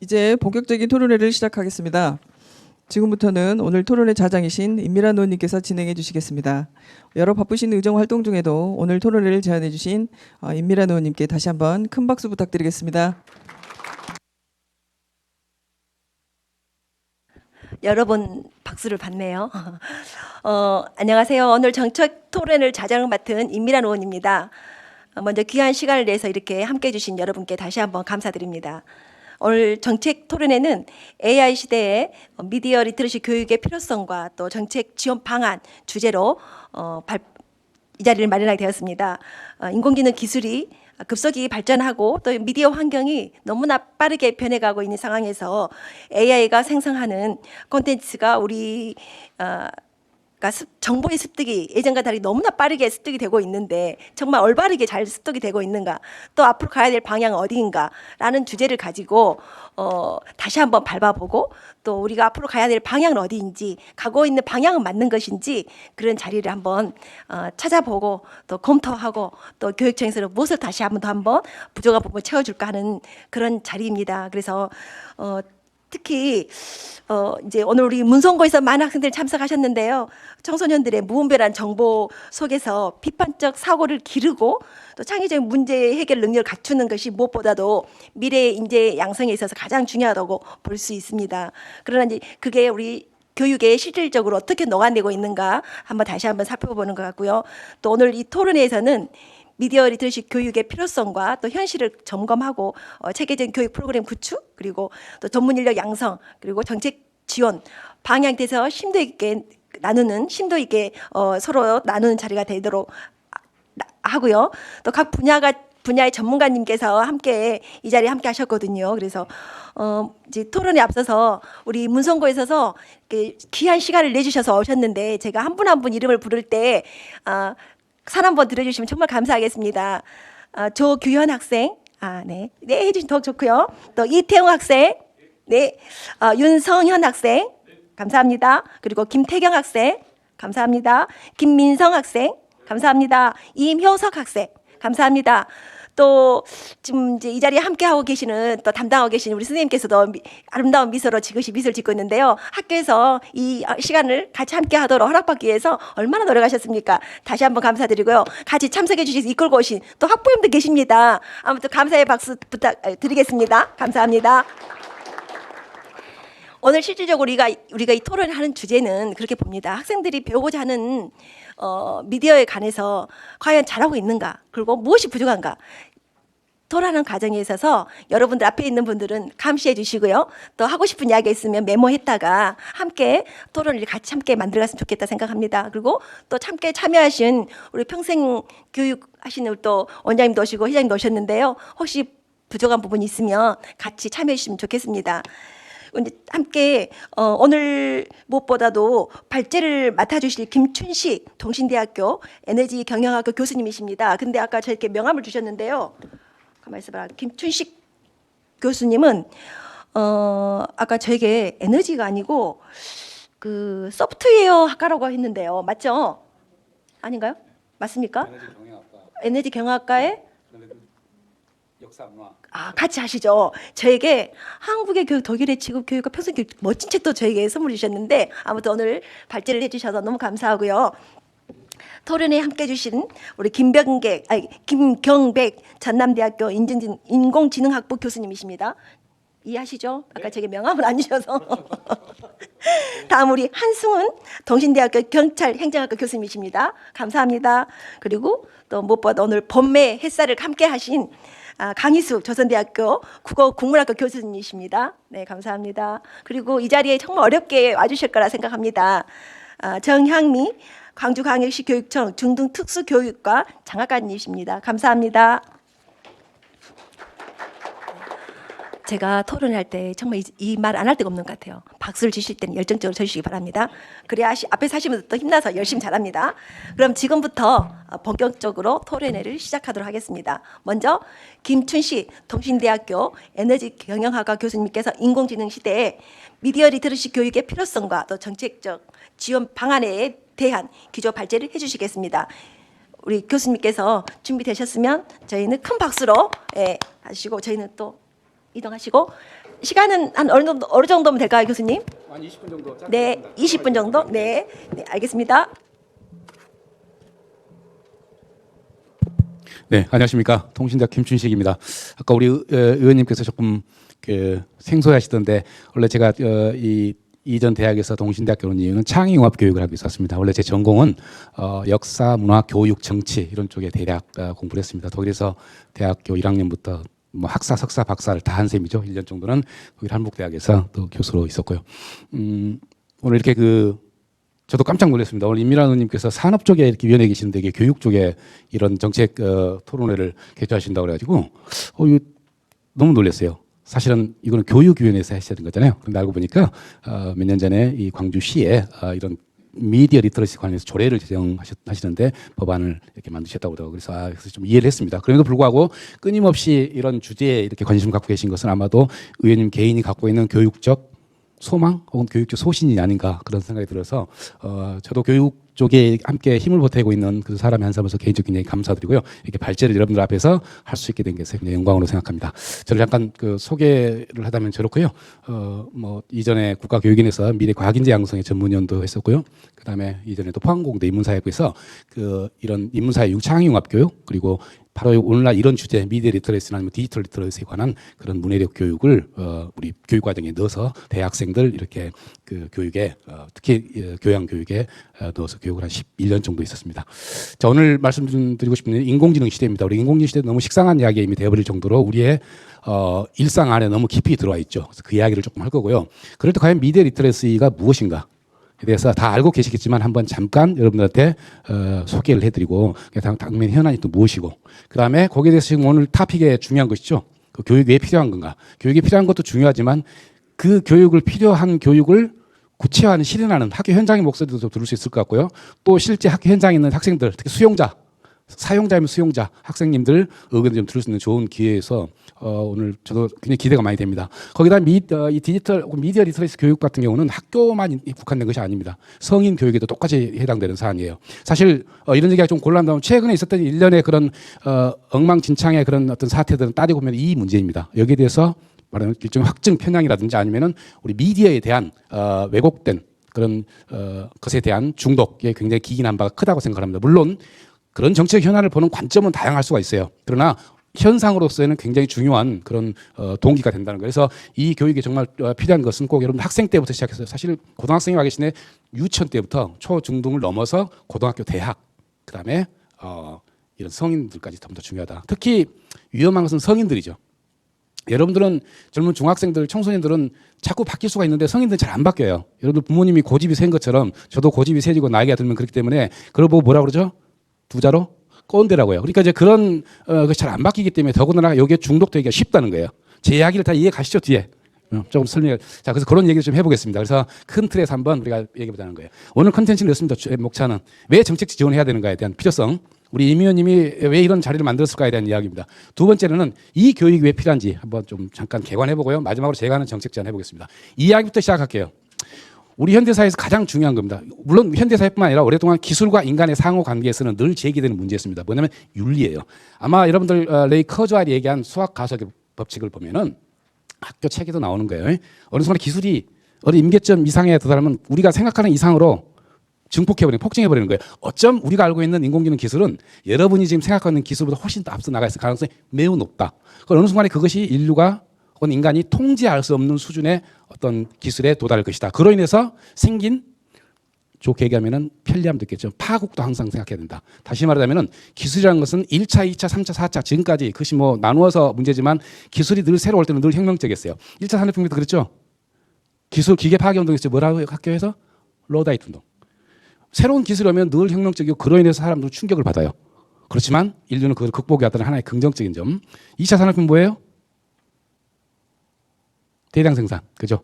이제 본격적인 토론회를 시작하겠습니다. 지금부터는 오늘 토론회 자장이신 임미란 의원님께서 진행해 주시겠습니다. 여러 바쁘신 의정 활동 중에도 오늘 토론회를 제안해 주신 임미란 의원님께 다시 한번 큰 박수 부탁드리겠습니다. 여러분 박수를 받네요. 안녕하세요. 오늘 정책 토론을 자장을 맡은 임미란 의원입니다. 먼저 귀한 시간을 내서 이렇게 함께해 주신 여러분께 다시 한번 감사드립니다. 오늘 정책 토론회는 AI 시대의 미디어 리터러시 교육의 필요성과 또 정책 지원 방안 주제로 이 자리를 마련하게 되었습니다. 인공지능 기술이 급속히 발전하고 또 미디어 환경이 너무나 빠르게 변해가고 있는 상황에서 AI가 생성하는 콘텐츠가 우리 정보의 습득이 예전과 다르게 너무나 빠르게 습득이 되고 있는데 정말 올바르게 잘 습득이 되고 있는가, 또 앞으로 가야 될 방향은 어디인가라는 주제를 가지고 다시 한번 밟아보고 또 우리가 앞으로 가야 될 방향은 어디인지, 가고 있는 방향은 맞는 것인지 그런 자리를 한번 찾아보고 또 검토하고 또 교육청에서 무엇을 다시 한번 부족한 부분을 채워줄까 하는 그런 자리입니다. 그래서 특히 이제 오늘 우리 문선고에서 많은 학생들이 참석하셨는데요. 청소년들의 무분별한 정보 속에서 비판적 사고를 기르고 또 창의적인 문제 해결 능력을 갖추는 것이 무엇보다도 미래의 인재 양성에 있어서 가장 중요하다고 볼 수 있습니다. 그러나 이제 그게 우리 교육에 실질적으로 어떻게 녹아내고 있는가 다시 한번 살펴보는 것 같고요. 또 오늘 이 토론회에서는 미디어 리터러시 교육의 필요성과 또 현실을 점검하고 체계적인 교육 프로그램 구축, 그리고 또 전문 인력 양성, 그리고 정책 지원 방향에 대해서 심도 있게 서로 나누는 자리가 되도록 하고요. 또 각 분야의 전문가님께서 함께 이 자리에 함께 하셨거든요. 그래서 이제 토론에 앞서서 우리 문선고에 있어서 귀한 시간을 내주셔서 오셨는데 제가 한 분 한 분 이름을 부를 때 산 한번 들어주시면 정말 감사하겠습니다. 조규현 학생, 네 해주시면 더 좋고요. 또 이태용 학생, 네, 윤성현 학생, 감사합니다. 그리고 김태경 학생, 감사합니다. 김민성 학생, 감사합니다. 임효석 학생, 감사합니다. 또 지금 이제 이 자리에 함께하고 계시는 또 담당하고 계신 우리 선생님께서도 아름다운 미소로 지그시 미소를 짓고 있는데요. 학교에서 이 시간을 같이 함께하도록 허락받기 위해서 얼마나 노력하셨습니까? 다시 한번 감사드리고요. 같이 참석해 주셔서 이끌고 오신 또 학부형도 계십니다. 아무튼 감사의 박수 부탁드리겠습니다. 감사합니다. 오늘 실질적으로 우리가 이 토론을 하는 주제는 그렇게 봅니다. 학생들이 배우고자 하는 미디어에 관해서 과연 잘하고 있는가, 그리고 무엇이 부족한가, 토론하는 과정에 있어서 여러분들 앞에 있는 분들은 감시해 주시고요. 또 하고 싶은 이야기가 있으면 메모했다가 함께 토론을 같이 함께 만들어갔으면 좋겠다 생각합니다. 그리고 또 함께 참여하신 우리 평생 교육 하시는 또 원장님도 오시고 회장님도 오셨는데요. 혹시 부족한 부분이 있으면 같이 참여해 주시면 좋겠습니다. 함께 오늘 무엇보다도 발제를 맡아주실 김춘식 동신대학교 에너지 경영학과 교수님이십니다. 근데 아까 저렇게 명함을 주셨는데요. 가만히 있어봐. 김춘식 교수님은 아까 저에게 에너지가 아니고 그 소프트웨어 학과라고 했는데요. 맞죠? 아닌가요? 맞습니까? 에너지 경영학과에 역사 문화. 같이 하시죠. 저에게 한국의 교육, 독일의 직업 교육과 평생 교육 멋진 책도 저에게 선물 주셨는데 아무튼 오늘 발제를 해주셔서 너무 감사하고요. 토론에 함께 해주신 우리 김경백 전남대학교 인공지능학부 교수님이십니다. 이해하시죠? 아까 제게 명함을 안 주셔서. 다음 우리 한승훈 동신대학교 경찰행정학과 교수님이십니다. 감사합니다. 그리고 또 무엇보다 오늘 봄의 햇살을 함께 하신 강희숙 조선대학교 국어국문학과 교수님이십니다. 네, 감사합니다. 그리고 이 자리에 정말 어렵게 와주실 거라 생각합니다. 정향미 광주광역시 교육청 중등특수교육과 장학관님이십니다. 감사합니다. 제가 토론할 때 정말 이 말 안 할 데가 없는 것 같아요. 박수를 주실 때는 열정적으로 쳐주시기 바랍니다. 그래야 앞에서 하시면서 또 힘나서 열심히 잘합니다. 그럼 지금부터 본격적으로 토론회를 시작하도록 하겠습니다. 먼저 김춘식 동신대학교 에너지 경영학과 교수님께서 인공지능 시대에 미디어 리터러시 교육의 필요성과 또 정책적 지원 방안에 대한 기조 발제를 해주시겠습니다. 우리 교수님께서 준비되셨으면 저희는 큰 박수로 하시고 저희는 또 이동하시고 시간은 한 어느 정도면 될까요, 교수님? 한 20분 정도. 네, 20분 정도. 네, 네, 알겠습니다. 네, 안녕하십니까. 통신대학 김춘식입니다. 아까 우리 의원님께서 조금 생소하시던데 원래 제가 이 이전 대학에서 동신대학교 온 이유는 창의융합 교육을 하고 있었습니다. 원래 제 전공은 역사, 문화, 교육, 정치 이런 쪽에 대략 공부를 했습니다. 독일에서 대학교 1학년부터 뭐 학사, 석사, 박사를 다 한 셈이죠. 1년 정도는 독일 한국대학에서 또 교수로 있었고요. 오늘 이렇게 저도 깜짝 놀랐습니다. 오늘 임미란 의원님께서 산업 쪽에 이렇게 위원회 계시는데 이게 교육 쪽에 이런 정책 토론회를 개최하신다고 그래가지고 이거 너무 놀랐어요. 사실은 이거는 교육위원회에서 하셔야 되는 거잖아요. 그런데 알고 보니까 몇 년 전에 이 광주시에 이런 미디어 리터러시 관련해서 조례를 제정하시는데 법안을 이렇게 만드셨다고 그러더라고요. 그래서 좀 이해를 했습니다. 그럼에도 불구하고 끊임없이 이런 주제에 이렇게 관심을 갖고 계신 것은 아마도 의원님 개인이 갖고 있는 교육적 소망 혹은 교육적 소신이 아닌가 그런 생각이 들어서 저도 교육 쪽에 함께 힘을 보태고 있는 그 사람의 한 사람으로서 개인적으로 굉장히 감사드리고요. 이렇게 발제를 여러분들 앞에서 할 수 있게 된 게 굉장히 영광으로 생각합니다. 저를 잠깐 소개를 하자면 저렇고요. 뭐 이전에 국가교육인에서 미래과학인재 양성의 전문위원도 했었고요. 그다음에 이전에 또 포항공대 인문사회부에서 이런 인문사회 창의융합 교육 그리고 바로 오늘날 이런 주제 미디어 리터러시나 아니면 디지털 리터러시에 관한 그런 문해력 교육을 우리 교육 과정에 넣어서 대학생들 이렇게 교육에 특히 교양 교육에 넣어서 교육을 한 11년 정도 있었습니다. 자, 오늘 말씀드리고 싶은 인공지능 시대입니다. 우리 인공지능 시대 너무 식상한 이야기 이미 되어버릴 정도로 우리의 일상 안에 너무 깊이 들어와 있죠. 그래서 그 이야기를 조금 할 거고요. 그럴 때 과연 미디어 리터러시가 무엇인가? 에 대해서 다 알고 계시겠지만 한번 잠깐 여러분들한테 소개를 해드리고 당면 현안이 또 무엇이고 그 다음에 거기에 대해서 지금 오늘 토픽에 중요한 것이죠. 그 교육이 왜 필요한 건가. 교육이 필요한 것도 중요하지만 그 교육을 필요한 교육을 구체화하는 실현하는 학교 현장의 목소리도 들을 수 있을 것 같고요. 또 실제 학교 현장에 있는 학생들 특히 수용자 사용자이면 수용자 학생님들 의견을 좀 들을 수 있는 좋은 기회에서 오늘 저도 굉장히 기대가 많이 됩니다. 거기다 이 디지털 미디어 리터러시 교육 같은 경우는 학교만 국한된 것이 아닙니다. 성인 교육에도 똑같이 해당되는 사안이에요. 사실 이런 얘기가 좀 곤란하면 최근에 있었던 일련의 그런 엉망진창의 그런 어떤 사태들은 따지고 보면 이 문제입니다. 여기에 대해서 말하는 일종의 확증 편향이라든지 아니면은 우리 미디어에 대한 왜곡된 그런 것에 대한 중독에 굉장히 기인한 바가 크다고 생각합니다. 물론 그런 정책 현안을 보는 관점은 다양할 수가 있어요. 그러나 현상으로서는 굉장히 중요한 그런 동기가 된다는 거예요. 그래서 이 교육이 정말 필요한 것은 꼭 여러분 학생 때부터 시작해서 사실 고등학생이 와 계시네 유치원 때부터 초, 중, 등을 넘어서 고등학교, 대학 그다음에 이런 성인들까지 더 중요하다. 특히 위험한 것은 성인들이죠. 여러분들은 젊은 중학생들, 청소년들은 자꾸 바뀔 수가 있는데 성인들은 잘 안 바뀌어요. 여러분들 부모님이 고집이 센 것처럼 저도 고집이 세지고 나이가 들면 그렇기 때문에 그걸 보고 뭐라 그러죠? 두 자로 꼰대라고요. 그러니까 이제 그런 잘 안 바뀌기 때문에 더군다나 여기에 중독되기가 쉽다는 거예요. 제 이야기를 다 이해 가시죠 뒤에. 조금 설명해. 자, 그래서 그런 얘기를 좀 해보겠습니다. 그래서 큰 틀에서 한번 우리가 얘기해보자는 거예요. 오늘 컨텐츠는 이렇습니다. 목차는 왜 정책 지원해야 되는가에 대한 필요성. 우리 임 의원님이 왜 이런 자리를 만들었을까에 대한 이야기입니다. 두 번째는 이 교육이 왜 필요한지 한번 좀 잠깐 개관해보고요. 마지막으로 제가 하는 정책 제안 해보겠습니다. 이 이야기부터 시작할게요. 우리 현대사회에서 가장 중요한 겁니다. 물론 현대사회뿐만 아니라 오랫동안 기술과 인간의 상호관계에서는 늘 제기되는 문제였습니다. 뭐냐면 윤리예요. 아마 여러분들 레이 커즈웰이 얘기한 수학 가속의 법칙을 보면은 학교 책에도 나오는 거예요. 어느 순간 기술이 어느 임계점 이상에 도달하면 우리가 생각하는 이상으로 증폭해버리는 폭증해버리는 거예요. 어쩜 우리가 알고 있는 인공지능 기술은 여러분이 지금 생각하는 기술보다 훨씬 더 앞서 나가 있을 가능성이 매우 높다. 어느 순간에 그것이 인류가 혹은 인간이 통제할 수 없는 수준의 어떤 기술에 도달할 것이다. 그로 인해서 생긴 좋게 얘기하면은 편리함도 있겠죠. 파국도 항상 생각해야 된다. 다시 말하자면은 기술이라는 것은 1차, 2차, 3차, 4차 지금까지 그것이 뭐 나누어서 문제지만 기술이 늘 새로울 때는 늘 혁명적이었어요. 1차 산업혁명도 그랬죠. 기술 기계 파괴 운동했죠. 뭐라고 학교에서? 러다이트 운동. 새로운 기술이 오면 늘 혁명적이고 그로 인해서 사람들 충격을 받아요. 그렇지만 인류는 그걸 극복해 왔다는 하나의 긍정적인 점. 2차 산업혁명 뭐예요? 대량 생산. 그죠?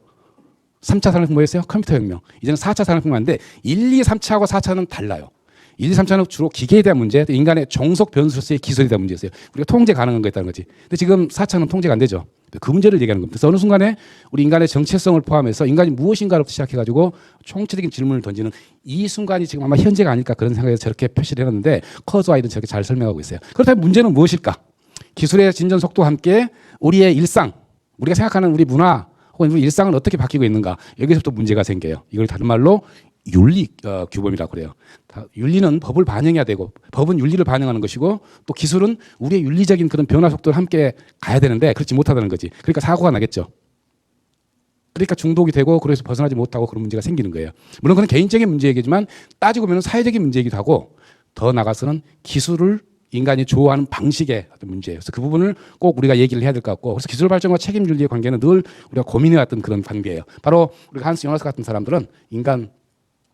3차 산업혁명 뭐였어요? 컴퓨터 혁명. 이제는 4차 산업혁명인데 1, 2, 3차하고 4차는 달라요. 1, 2, 3차는 주로 기계에 대한 문제, 인간의 종속 변수로서의 기술에 대한 문제였어요. 우리가 통제 가능한 거였다는 거지. 근데 지금 4차는 통제가 안 되죠. 그 문제를 얘기하는 겁니다. 그래서 어느 순간에 우리 인간의 정체성을 포함해서 인간이 무엇인가로부터 시작해가지고 총체적인 질문을 던지는 이 순간이 지금 아마 현재가 아닐까 그런 생각에서 저렇게 표시를 해놨는데 커즈와이는 저렇게 잘 설명하고 있어요. 그렇다면 문제는 무엇일까? 기술의 진전 속도와 함께 우리의 일상, 우리가 생각하는 우리 문화 혹은 우리 일상은 어떻게 바뀌고 있는가 여기서부터 문제가 생겨요. 이걸 다른 말로 윤리 규범이라고 그래요. 윤리는 법을 반영해야 되고 법은 윤리를 반영하는 것이고 또 기술은 우리의 윤리적인 그런 변화 속도를 함께 가야 되는데 그렇지 못하다는 거지. 그러니까 사고가 나겠죠. 그러니까 중독이 되고 그래서 벗어나지 못하고 그런 문제가 생기는 거예요. 물론 그건 개인적인 문제이겠지만 따지고 보면 사회적인 문제이기도 하고 더 나가서는 기술을 인간이 좋아하는 방식의 어떤 문제예요. 그래서 그 부분을 꼭 우리가 얘기를 해야 될 것 같고 그래서 기술 발전과 책임 윤리의 관계는 늘 우리가 고민해왔던 그런 관계예요. 바로 우리가 한스 요나스 같은 사람들은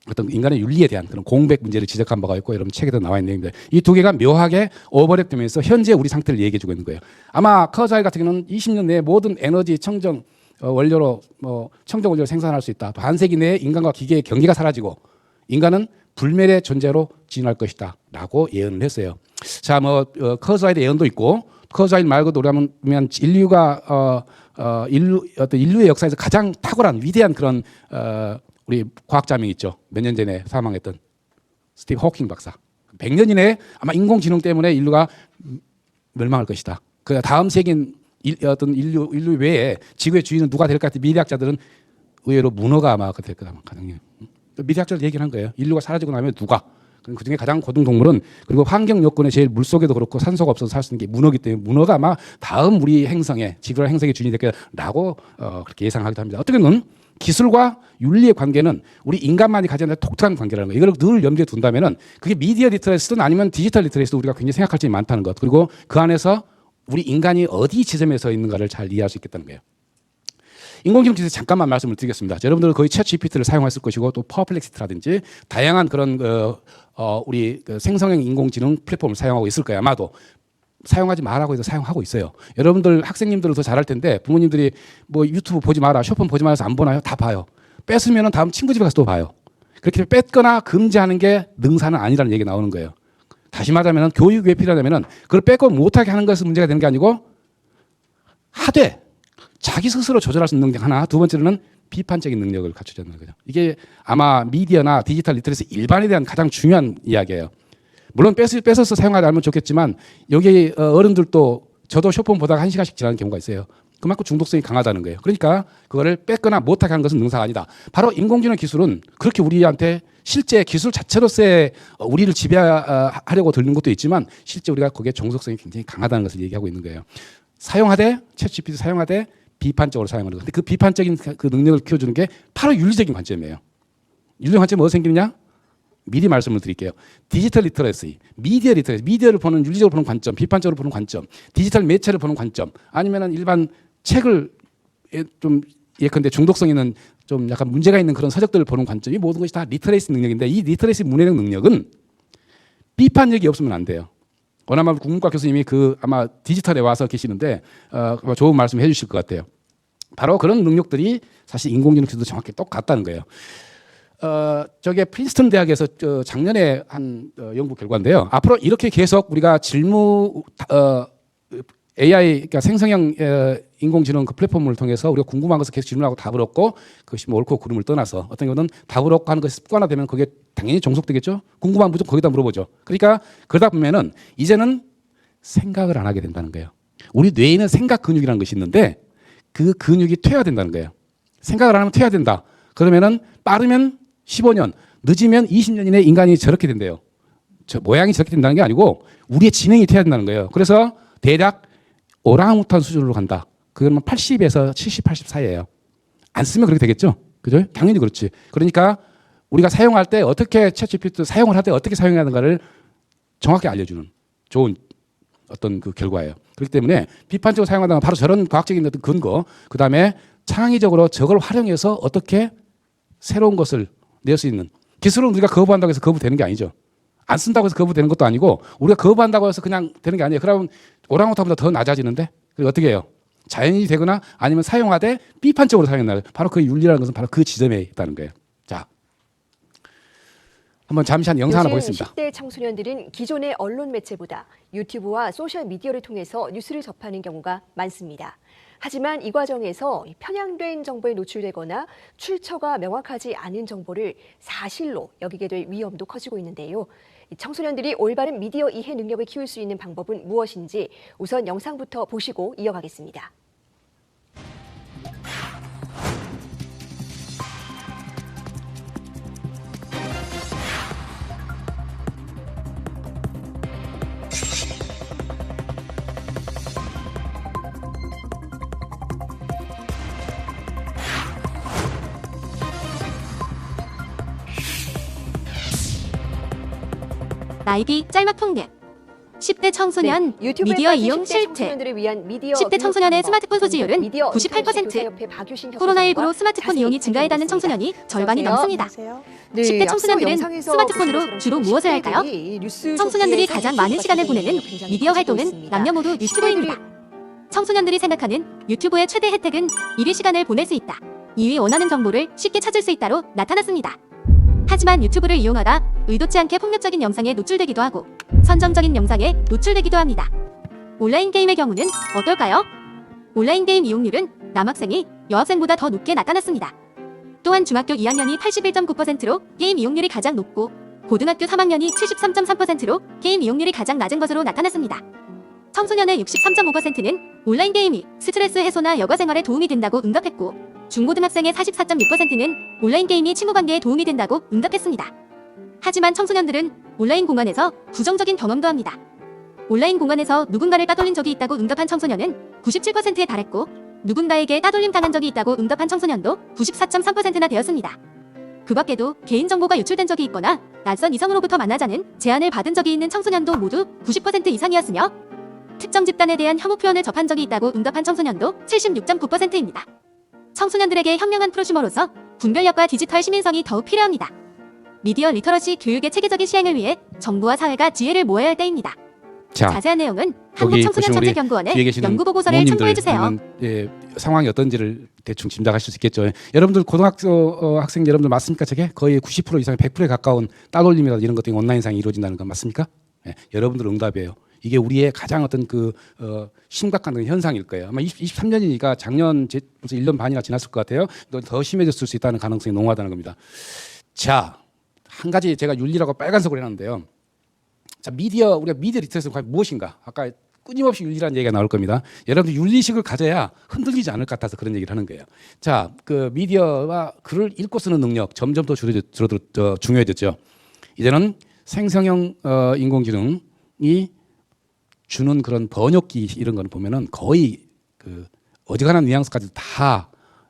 어떤 인간의 윤리에 대한 그런 공백 문제를 지적한 바가 있고 여러분 책에도 나와 있는 내용인데 이 두 개가 묘하게 오버랩되면서 현재 우리 상태를 얘기해주고 있는 거예요. 아마 커자일 같은 경우는 20년 내에 모든 에너지 청정 원료로 청정 원료를 생산할 수 있다. 반세기 내에 인간과 기계의 경계가 사라지고 인간은 불멸의 존재로 진화할 것이다라고 예언을 했어요. 자, 커자일의 예언도 있고 커자일 말고도 우리가 보면 인류가 인류의 역사에서 가장 탁월한 위대한 그런 우리 과학자 명 있죠. 몇 년 전에 사망했던 스티브 호킹 박사. 100년 이내에 아마 인공지능 때문에 인류가 멸망할 것이다. 그 다음 세기인 어떤 인류 외에 지구의 주인은 누가 될 것 같아? 미래학자들은 의외로 문어가 아마 될 거다. 가능해요. 미래학자들 얘기를 한 거예요. 인류가 사라지고 나면 누가? 그 중에 가장 고등 동물은 그리고 환경 여건에 제일 물속에도 그렇고 산소가 없어서 살 수 있는 게 문어기 때문에 문어가 아마 다음 우리 행성에 지구라 행성의 주인이 될 거라고 그렇게 예상하기도 합니다. 어떻게든 기술과 윤리의 관계는 우리 인간만이 가지는 독특한 관계라는 거예요. 이걸 늘 염두에 둔다면은 그게 미디어 리터러시든 아니면 디지털 리터러시도 우리가 굉장히 생각할 점이 많다는 것. 그리고 그 안에서 우리 인간이 어디 지점에 서 있는가를 잘 이해할 수 있겠다는 거예요. 인공지능 기술에 잠깐만 말씀을 드리겠습니다. 여러분들은 거의 챗 GPT를 사용했을 것이고 또 퍼플렉시티라든지 다양한 그런 우리 생성형 인공지능 플랫폼을 사용하고 있을 거예요. 아마도 사용하지 말라고 해서 사용하고 있어요. 여러분들 학생님들은 더 잘할 텐데 부모님들이 뭐 유튜브 보지 마라, 쇼폰 보지 마라 해서 안 보나요? 다 봐요. 뺐으면 다음 친구 집에 가서 또 봐요. 그렇게 뺐거나 금지하는 게 능사는 아니라는 얘기가 나오는 거예요. 다시 말하면 교육에 필요하다면 그걸 뺏고 못하게 하는 것은 문제가 되는 게 아니고 하되 자기 스스로 조절할 수 있는 능력 하나, 두 번째로는 비판적인 능력을 갖추자는 거죠. 이게 아마 미디어나 디지털 리터러시 일반에 대한 가장 중요한 이야기예요. 물론 뺏어서 사용하지 않으면 좋겠지만 여기 어른들도 저도 쇼폰 보다가 1시간씩 지나는 경우가 있어요. 그만큼 중독성이 강하다는 거예요. 그러니까 그거를 뺏거나 못하게 하는 것은 능사가 아니다. 바로 인공지능 기술은 그렇게 우리한테 실제 기술 자체로서의 우리를 지배하려고 들는 것도 있지만 실제 우리가 거기에 종속성이 굉장히 강하다는 것을 얘기하고 있는 거예요. 사용하되 챗GPT 사용하되 비판적으로 사용하는 것. 근데 그 비판적인 그 능력을 키워주는 게 바로 윤리적인 관점이에요. 윤리적 관점이 뭐가 생기느냐? 미리 말씀을 드릴게요. 디지털 리터러시, 미디어 리터러시, 미디어를 보는 윤리적으로 보는 관점, 비판적으로 보는 관점, 디지털 매체를 보는 관점, 아니면은 일반 책을 좀 예컨대 중독성 있는 좀 약간 문제가 있는 그런 서적들을 보는 관점, 이 모든 것이 다 리터러시 능력인데 이 리터러시 문해력 능력은 비판력이 없으면 안 돼요. 원아마 국문과 교수님이 아마 디지털에 와서 계시는데 좋은 말씀 해주실 것 같아요. 바로 그런 능력들이 사실 인공지능 기술도 정확히 똑같다는 거예요. 저게 프린스턴 대학에서 작년에 한 연구 결과인데요. 앞으로 이렇게 계속 우리가 AI, 그러니까 생성형 인공지능 그 플랫폼을 통해서 우리가 궁금한 것을 계속 질문하고 답을 얻고 그것이 뭐 옳고 그름을 떠나서 어떤 경우는 답을 얻고 하는 것이 습관화되면 그게 당연히 종속되겠죠. 궁금한 무조건 거기다 물어보죠. 그러니까 그러다 보면은 이제는 생각을 안 하게 된다는 거예요. 우리 뇌에는 생각 근육이라는 것이 있는데 그 근육이 퇴화된다는 거예요. 생각을 안 하면 퇴화된다. 그러면은 빠르면 15년, 늦으면 20년 이내에 인간이 저렇게 된대요. 모양이 저렇게 된다는 게 아니고 우리의 지능이 퇴화된다는 거예요. 그래서 대략 오랑우탄 수준으로 간다. 그건 80에서 70, 80 사이예요. 안 쓰면 그렇게 되겠죠? 그죠? 당연히 그렇지. 그러니까 우리가 사용할 때 어떻게 챗GPT 사용을 할 때 어떻게 사용해야 하는가를 정확히 알려주는 좋은 어떤 그 결과예요. 그렇기 때문에 비판적으로 사용하다가 바로 저런 과학적인 어떤 근거, 그 다음에 창의적으로 저걸 활용해서 어떻게 새로운 것을 낼 수 있는 기술은 우리가 거부한다고 해서 거부되는 게 아니죠. 안 쓴다고 해서 거부되는 것도 아니고 우리가 거부한다고 해서 그냥 되는 게 아니에요. 그러면 오랑우탄보다 더 낮아지는데 그럼 어떻게 해요? 자연이 되거나 아니면 사용하되 비판적으로 사용한다. 바로 그 윤리라는 것은 바로 그 지점에 있다는 거예요. 자, 한번 잠시 한 영상 하나 보겠습니다. 10대 청소년들은 기존의 언론 매체보다 유튜브와 소셜 미디어를 통해서 뉴스를 접하는 경우가 많습니다. 하지만 이 과정에서 편향된 정보에 노출되거나 출처가 명확하지 않은 정보를 사실로 여기게 될 위험도 커지고 있는데요. 청소년들이 올바른 미디어 이해 능력을 키울 수 있는 방법은 무엇인지 우선 영상부터 보시고 이어가겠습니다. 나이비 짤막 통계 10대 청소년 네, 유튜브에 미디어 빠진 이용 10대 실태 청소년들을 위한 미디어 10대 교육 청소년의 방법. 스마트폰 소지율은 미디어 98%. 교육조사협회 박유신 코로나19로 협회장과 스마트폰 자세히 이용이 증가해다는 살펴보겠습니다. 청소년이 절반이 안녕하세요. 넘습니다. 네, 10대 앞서 청소년들은 영상에서 스마트폰으로 보신 주로 것처럼 무엇을 할까요? 10대들이 뉴스 청소년들이 접기에서 가장 많은 시간을 이슈가 보내는 굉장히 미디어 커지고 활동은 있습니다. 남녀 모두 유튜브입니다. 청소년들이 생각하는 유튜브의 최대 혜택은 1위 시간을 보낼 수 있다. 2위 원하는 정보를 쉽게 찾을 수 있다로 나타났습니다. 하지만 유튜브를 이용하다 의도치 않게 폭력적인 영상에 노출되기도 하고 선정적인 영상에 노출되기도 합니다. 온라인 게임의 경우는 어떨까요? 온라인 게임 이용률은 남학생이 여학생보다 더 높게 나타났습니다. 또한 중학교 2학년이 81.9%로 게임 이용률이 가장 높고 고등학교 3학년이 73.3%로 게임 이용률이 가장 낮은 것으로 나타났습니다. 청소년의 63.5%는 온라인 게임이 스트레스 해소나 여가 생활에 도움이 된다고 응답했고 중고등학생의 44.6%는 온라인 게임이 친구 관계에 도움이 된다고 응답했습니다. 하지만 청소년들은 온라인 공간에서 부정적인 경험도 합니다. 온라인 공간에서 누군가를 따돌린 적이 있다고 응답한 청소년은 97%에 달했고 누군가에게 따돌림 당한 적이 있다고 응답한 청소년도 94.3%나 되었습니다. 그 밖에도 개인정보가 유출된 적이 있거나 낯선 이성으로부터 만나자는 제안을 받은 적이 있는 청소년도 모두 90% 이상이었으며 특정 집단에 대한 혐오 표현을 접한 적이 있다고 응답한 청소년도 76.9%입니다. 청소년들에게 현명한 프로슈머로서 분별력과 디지털 시민성이 더욱 필요합니다. 미디어 리터러시 교육의 체계적인 시행을 위해 정부와 사회가 지혜를 모아야 할 때입니다. 자, 자세한 내용은 여기 보시면 우리 한국청소년정책연구원의 뒤에 계시는 연구보고서를 부모님들 참고해주세요. 예, 상황이 어떤지를 대충 짐작하실 수 있겠죠. 여러분들 고등학교 학생 여러분들 맞습니까? 저게 거의 90% 이상 100%에 가까운 따돌림이나 이런 것들이 온라인상에 이루어진다는 건 맞습니까? 예, 여러분들 응답이에요. 이게 우리의 가장 어떤 심각한 현상일 거예요. 아마 23년이니까 작년 벌써 1년 반이나 지났을 것 같아요. 더 심해졌을 수 있다는 가능성이 농후하다는 겁니다. 자, 한 가지 제가 윤리라고 빨간색으로 해놨는데요. 자, 우리가 미디어 리터러시가 과연 무엇인가? 아까 끊임없이 윤리라는 얘기가 나올 겁니다. 여러분들 윤리식을 가져야 흔들리지 않을 것 같아서 그런 얘기를 하는 거예요. 자, 그 미디어와 글을 읽고 쓰는 능력 점점 더 중요해졌죠. 이제는 생성형 인공지능이 주는 그런 번역기 이런 거는 보면은 거의 그 어지간한 뉘앙스까지 다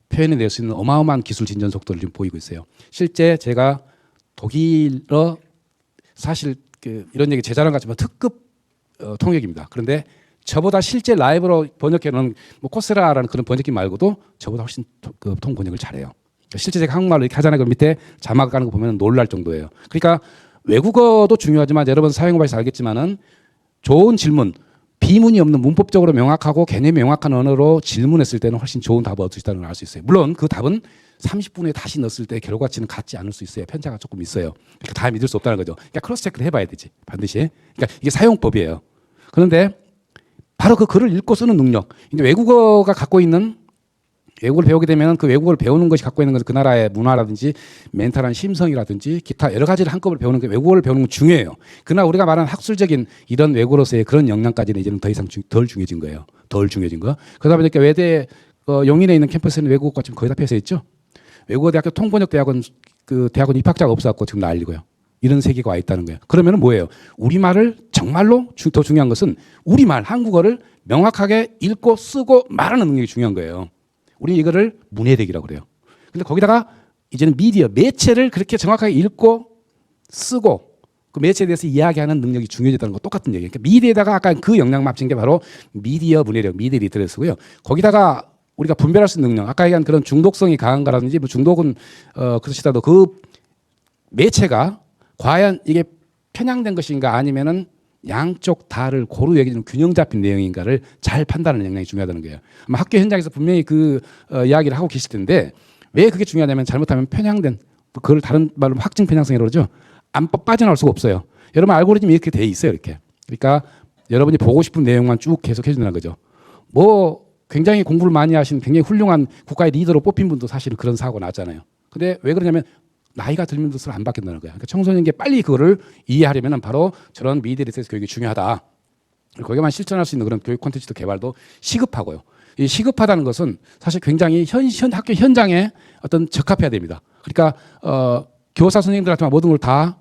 표현해낼 수 있는 어마어마한 기술 진전 속도를 지금 보이고 있어요. 실제 제가 독일어 사실 이런 얘기 제 자랑 같지만 특급 통역입니다. 그런데 저보다 실제 라이브로 번역해놓은 코세라라는 그런 번역기 말고도 저보다 훨씬 통 번역을 잘해요. 실제 제가 한국말로 이렇게 하잖아요. 그 밑에 자막 가는 거 보면 놀랄 정도예요. 그러니까 외국어도 중요하지만 여러분 사용해봐서 알겠지만은 좋은 질문, 비문이 없는 문법적으로 명확하고 개념이 명확한 언어로 질문했을 때는 훨씬 좋은 답을 얻을 수 있다는 걸 알 수 있어요. 물론 그 답은 30분에 다시 넣었을 때 결과치는 같지 않을 수 있어요. 편차가 조금 있어요. 그러니까 다 믿을 수 없다는 거죠. 그러니까 크로스 체크를 해봐야 되지 반드시. 그러니까 이게 사용법이에요. 그런데 바로 그 글을 읽고 쓰는 능력. 이제 외국어가 갖고 있는 외국어를 배우게 되면 그 외국어를 배우는 것이 갖고 있는 것은 그 나라의 문화라든지 멘탈한 심성이라든지 기타 여러 가지를 한꺼번에 배우는 게 외국어를 배우는 건 중요해요. 그러나 우리가 말하는 학술적인 이런 외국어로서의 그런 역량까지는 이제는 더 이상 덜 중요해진 거예요. 덜 중요해진 거. 그러다 보니까 외대 용인에 있는 캠퍼스에는 외국어가 지금 거의 다 폐쇄 있죠. 외국어대학교 통번역대학원 대학원 입학자가 없어갖고 지금 난리고요. 이런 세계가 와 있다는 거예요. 그러면 뭐예요? 우리말을 정말로 더 중요한 것은 우리말 한국어를 명확하게 읽고 쓰고 말하는 능력이 중요한 거예요. 우리 이거를 문해력이라고 그래요. 근데 거기다가 이제는 미디어, 매체를 그렇게 정확하게 읽고 쓰고 그 매체에 대해서 이야기하는 능력이 중요해졌다는 거 똑같은 얘기예요. 그러니까 미디어에다가 아까 그 역량 합친 게 바로 미디어 문해력, 미디어 리터러시고요. 거기다가 우리가 분별할 수 있는 능력, 아까 얘기한 그런 중독성이 강한 거라든지 중독은 그렇시더라도 그 매체가 과연 이게 편향된 것인가 아니면은 양쪽 다를 고루 얘기하는 균형 잡힌 내용인가를 잘 판단하는 역량이 중요하다는 거예요. 아마 학교 현장에서 분명히 이야기를 하고 계실 텐데 왜 그게 중요하냐면 잘못하면 편향된 그걸 다른 말로 확증 편향성이라고 그러죠. 안 빠져나올 수가 없어요. 여러분 알고리즘이 이렇게 돼 있어요. 이렇게. 그러니까 여러분이 보고 싶은 내용만 쭉 계속 해준다는 거죠. 굉장히 공부를 많이 하신 굉장히 훌륭한 국가의 리더로 뽑힌 분도 사실은 그런 사고가 났잖아요. 근데 왜 그러냐면 나이가 들면 들수록 안 바뀐다는 거예요. 그러니까 청소년에게 빨리 그거를 이해하려면 바로 저런 미디어 리터러시 교육이 중요하다. 거기만 실천할 수 있는 그런 교육 콘텐츠도 개발도 시급하고요. 이 시급하다는 것은 사실 굉장히 학교 현장에 어떤 적합해야 됩니다. 그러니까 교사 선생님들한테 모든 걸 다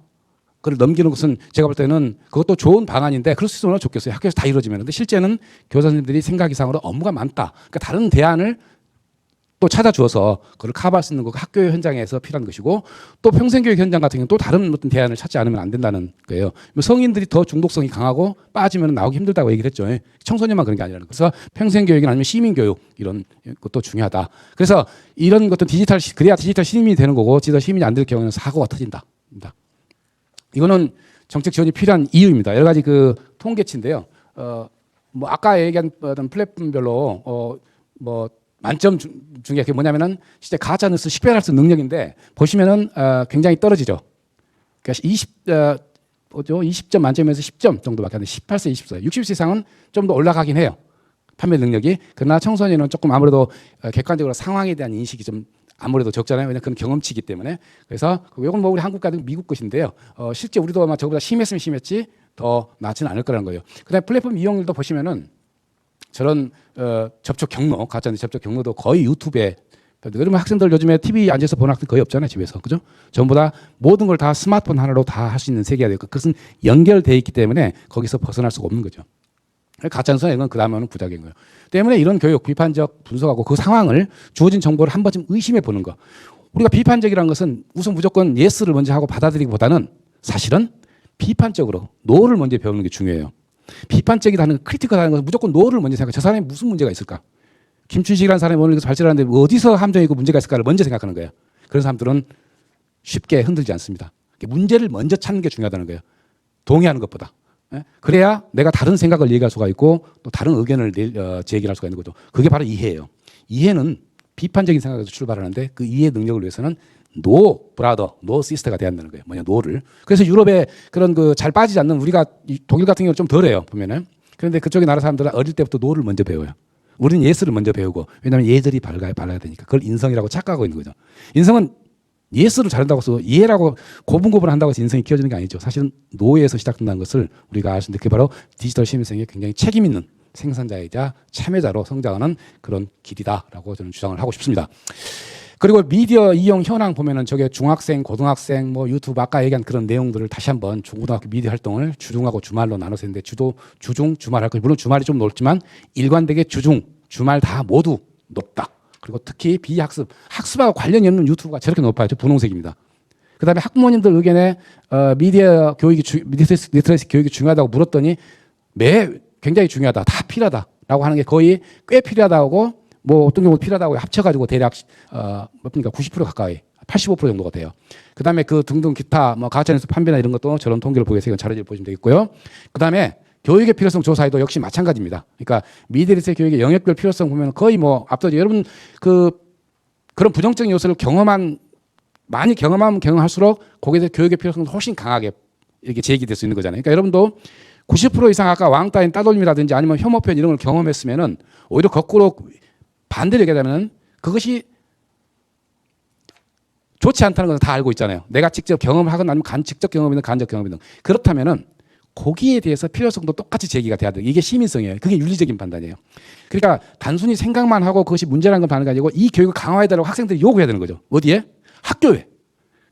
그걸 넘기는 것은 제가 볼 때는 그것도 좋은 방안인데 그럴 수 있으면 좋겠어요. 학교에서 다 이루어지면. 근데 실제는 교사 선생님들이 생각 이상으로 업무가 많다. 그러니까 다른 대안을 또 찾아주어서 그걸 커버할 수 있는 거 학교 현장에서 필요한 것이고 또 평생교육 현장 같은 경우는 또 다른 어떤 대안을 찾지 않으면 안 된다는 거예요. 성인들이 더 중독성이 강하고 빠지면 나오기 힘들다고 얘기를 했죠. 청소년만 그런 게 아니라는 거. 그래서 평생교육이나 아니면 시민교육 이런 것도 중요하다. 그래서 이런 것도 그래야 디지털 시민이 되는 거고 디지털 시민이 안 될 경우는 사고가 터진다. 이거는 정책 지원이 필요한 이유입니다. 여러 가지 그 통계치인데요. 뭐 아까 얘기한 어떤 플랫폼별로 만점 중에 그게 뭐냐면은 진짜 가짜 뉴스 식별할 수 있는 능력인데 보시면은 굉장히 떨어지죠. 그러니까 20점 만점에서 10점 정도밖에 안 돼. 18세, 20세, 60세 이상은 좀 더 올라가긴 해요. 판매 능력이. 그러나 청소년은 조금 아무래도 객관적으로 상황에 대한 인식이 좀 아무래도 적잖아요. 왜냐하면 그건 경험치이기 때문에. 그래서 이건 뭐 우리 한국 가든 미국 것인데요. 실제 우리도 아마 저보다 심했으면 심했지 더 낫지는 않을 거라는 거예요. 그다음에 플랫폼 이용률도 보시면은 저런 접촉 경로, 가짜뉴스 접촉 경로도 거의 유튜브에. 그러면 학생들 요즘에 TV 앉아서 보는 학생 거의 없잖아요, 집에서. 그죠? 전부 다 모든 걸 다 스마트폰 하나로 다 할 수 있는 세계가 되고 그것은 연결되어 있기 때문에 거기서 벗어날 수가 없는 거죠. 가짜뉴스는 이건 그 다음에는 부작용인 거예요. 때문에 이런 교육, 비판적 분석하고 그 상황을 주어진 정보를 한 번쯤 의심해 보는 거. 우리가 비판적이라는 것은 우선 무조건 예스를 먼저 하고 받아들이기보다는 사실은 비판적으로 노를 먼저 배우는 게 중요해요. 비판적이라는 크리티컬하는 것은 무조건 노를 먼저 생각해. 저 사람이 무슨 문제가 있을까? 김춘식이라는 사람이 오늘 발전하는데 어디서 함정이 있고 문제가 있을까를 먼저 생각하는 거예요. 그런 사람들은 쉽게 흔들지 않습니다. 문제를 먼저 찾는 게 중요하다는 거예요. 동의하는 것보다. 그래야 내가 다른 생각을 얘기할 수가 있고 또 다른 의견을 제기할 수가 있는 거죠. 그게 바로 이해예요. 이해는 비판적인 생각에서 출발하는데 그 이해 능력을 위해서는 노 브라더, 노 시스터가 돼야 한다는 거예요. 뭐냐 노를. 그래서 유럽에 그런 그 잘 빠지지 않는 우리가 독일 같은 경우는 좀 덜해요. 보면은. 그런데 그쪽의 나라 사람들은 어릴 때부터 노를 먼저 배워요. 우리는 예스를 먼저 배우고 왜냐하면 예절이 밝아야 되니까 그걸 인성이라고 착각하고 있는 거죠. 인성은 예스를 잘한다고 해서 이해라고 고분고분한다고 해서 인성이 키워지는 게 아니죠. 사실은 노에서 시작된다는 것을 우리가 알 수 있는데 그게 바로 디지털 시민성에 굉장히 책임 있는 생산자이자 참여자로 성장하는 그런 길이다라고 저는 주장을 하고 싶습니다. 그리고 미디어 이용 현황 보면은 저게 중학생, 고등학생, 뭐 유튜브 아까 얘기한 그런 내용들을 다시 한번 중고등학교 미디어 활동을 주중하고 주말로 나눠서 했는데 주중, 주말 할 거예요. 물론 주말이 좀 넓지만 일관되게 주중, 주말 다 모두 높다. 그리고 특히 비학습, 학습하고 관련이 없는 유튜브가 저렇게 높아요. 저 분홍색입니다. 그다음에 학부모님들 의견에 미디어 교육이 리터러시 교육이 중요하다고 물었더니 굉장히 중요하다, 다 필요하다라고 하는 게 거의 꽤 필요하다고 뭐 어떤 경우 필요하다고 합쳐가지고 대략 뭡니까 90% 가까이 85% 정도가 돼요. 그다음에 그 등등 기타 뭐 가짜뉴스 판매나 이런 것도 저런 통계를 보여서 이건 자료를 보시면 되겠고요. 그다음에 교육의 필요성 조사에도 역시 마찬가지입니다. 그러니까 미디어 리터러시 교육의 영역별 필요성 보면 거의 뭐 앞서죠. 여러분 그런 부정적인 요소를 많이 경험하면 경험할수록 거기에 대해 교육의 필요성도 훨씬 강하게 이렇게 제기될 수 있는 거잖아요. 그러니까 여러분도 90% 이상 아까 왕따인 따돌림이라든지 아니면 혐오 표현 이런 걸 경험했으면은 오히려 거꾸로 반대로 얘기하자면 그것이 좋지 않다는 것을 다 알고 있잖아요. 내가 직접 경험하거나 아니면 직접 경험이든 간접 경험이든 그렇다면은 거기에 대해서 필요성도 똑같이 제기가 돼야 돼요. 이게 시민성이에요. 그게 윤리적인 판단이에요. 그러니까 단순히 생각만 하고 그것이 문제라는 건 반응이 아니고 이 교육을 강화해달라고 학생들이 요구해야 되는 거죠. 어디에? 학교에.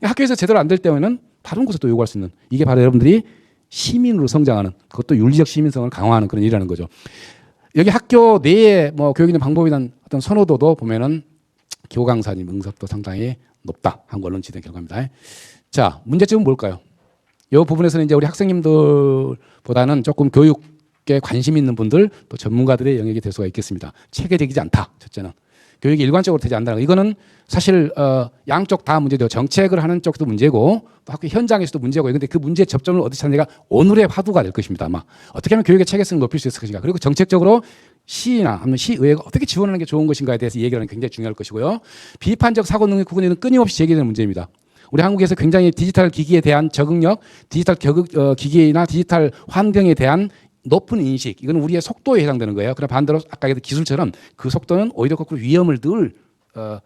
학교에서 제대로 안 될 때에는 다른 곳에 또 요구할 수 있는 이게 바로 여러분들이 시민으로 성장하는 그것도 윤리적 시민성을 강화하는 그런 일이라는 거죠. 여기 학교 내에 뭐 교육이나 방법이나 어떤 선호도도 보면은 교강사님 응답도 상당히 높다 한 걸로 지된 결과입니다. 자, 문제점은 뭘까요? 이 부분에서는 이제 우리 학생님들보다는 조금 교육에 관심 있는 분들 또 전문가들의 영역이 될 수가 있겠습니다. 체계적이지 않다. 첫째는 교육이 일관적으로 되지 않는다는 거. 이거는 사실 양쪽 다 문제죠. 정책을 하는 쪽도 문제고 또 학교 현장에서도 문제고. 그런데 그 문제의 접점을 어디서 찾느냐가 오늘의 화두가 될 것입니다. 아마 어떻게 하면 교육의 체계성을 높일 수 있을 것인가. 그리고 정책적으로 시나 아니면 시의회가 어떻게 지원하는 게 좋은 것인가에 대해서 얘기하는 게 굉장히 중요할 것이고요. 비판적 사고 능력 부분에는 끊임없이 제기되는 문제입니다. 우리 한국에서 굉장히 디지털 기기에 대한 적응력, 디지털 기기나 디지털 환경에 대한 높은 인식, 이건 우리의 속도에 해당되는 거예요. 그러나 반대로 아까 얘기했던 기술처럼 그 속도는 오히려 거꾸로 위험을 늘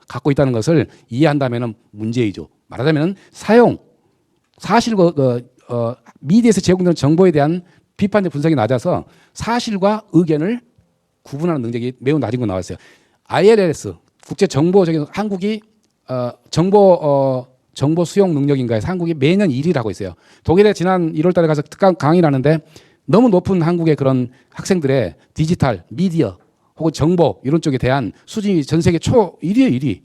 갖고 있다는 것을 이해한다면 문제이죠. 말하자면 사실과 미디어에서 제공되는 정보에 대한 비판적 분석이 낮아서 사실과 의견을 구분하는 능력이 매우 낮은 거 나왔어요. ILS 국제정보적인 한국이 정보 수용 능력인가에서 한국이 매년 1위를 하고 있어요. 독일에 지난 1월 달에 가서 특강 강의를 하는데 너무 높은 한국의 그런 학생들의 디지털, 미디어, 혹은 정보 이런 쪽에 대한 수준이 전 세계 초 1위에 1위.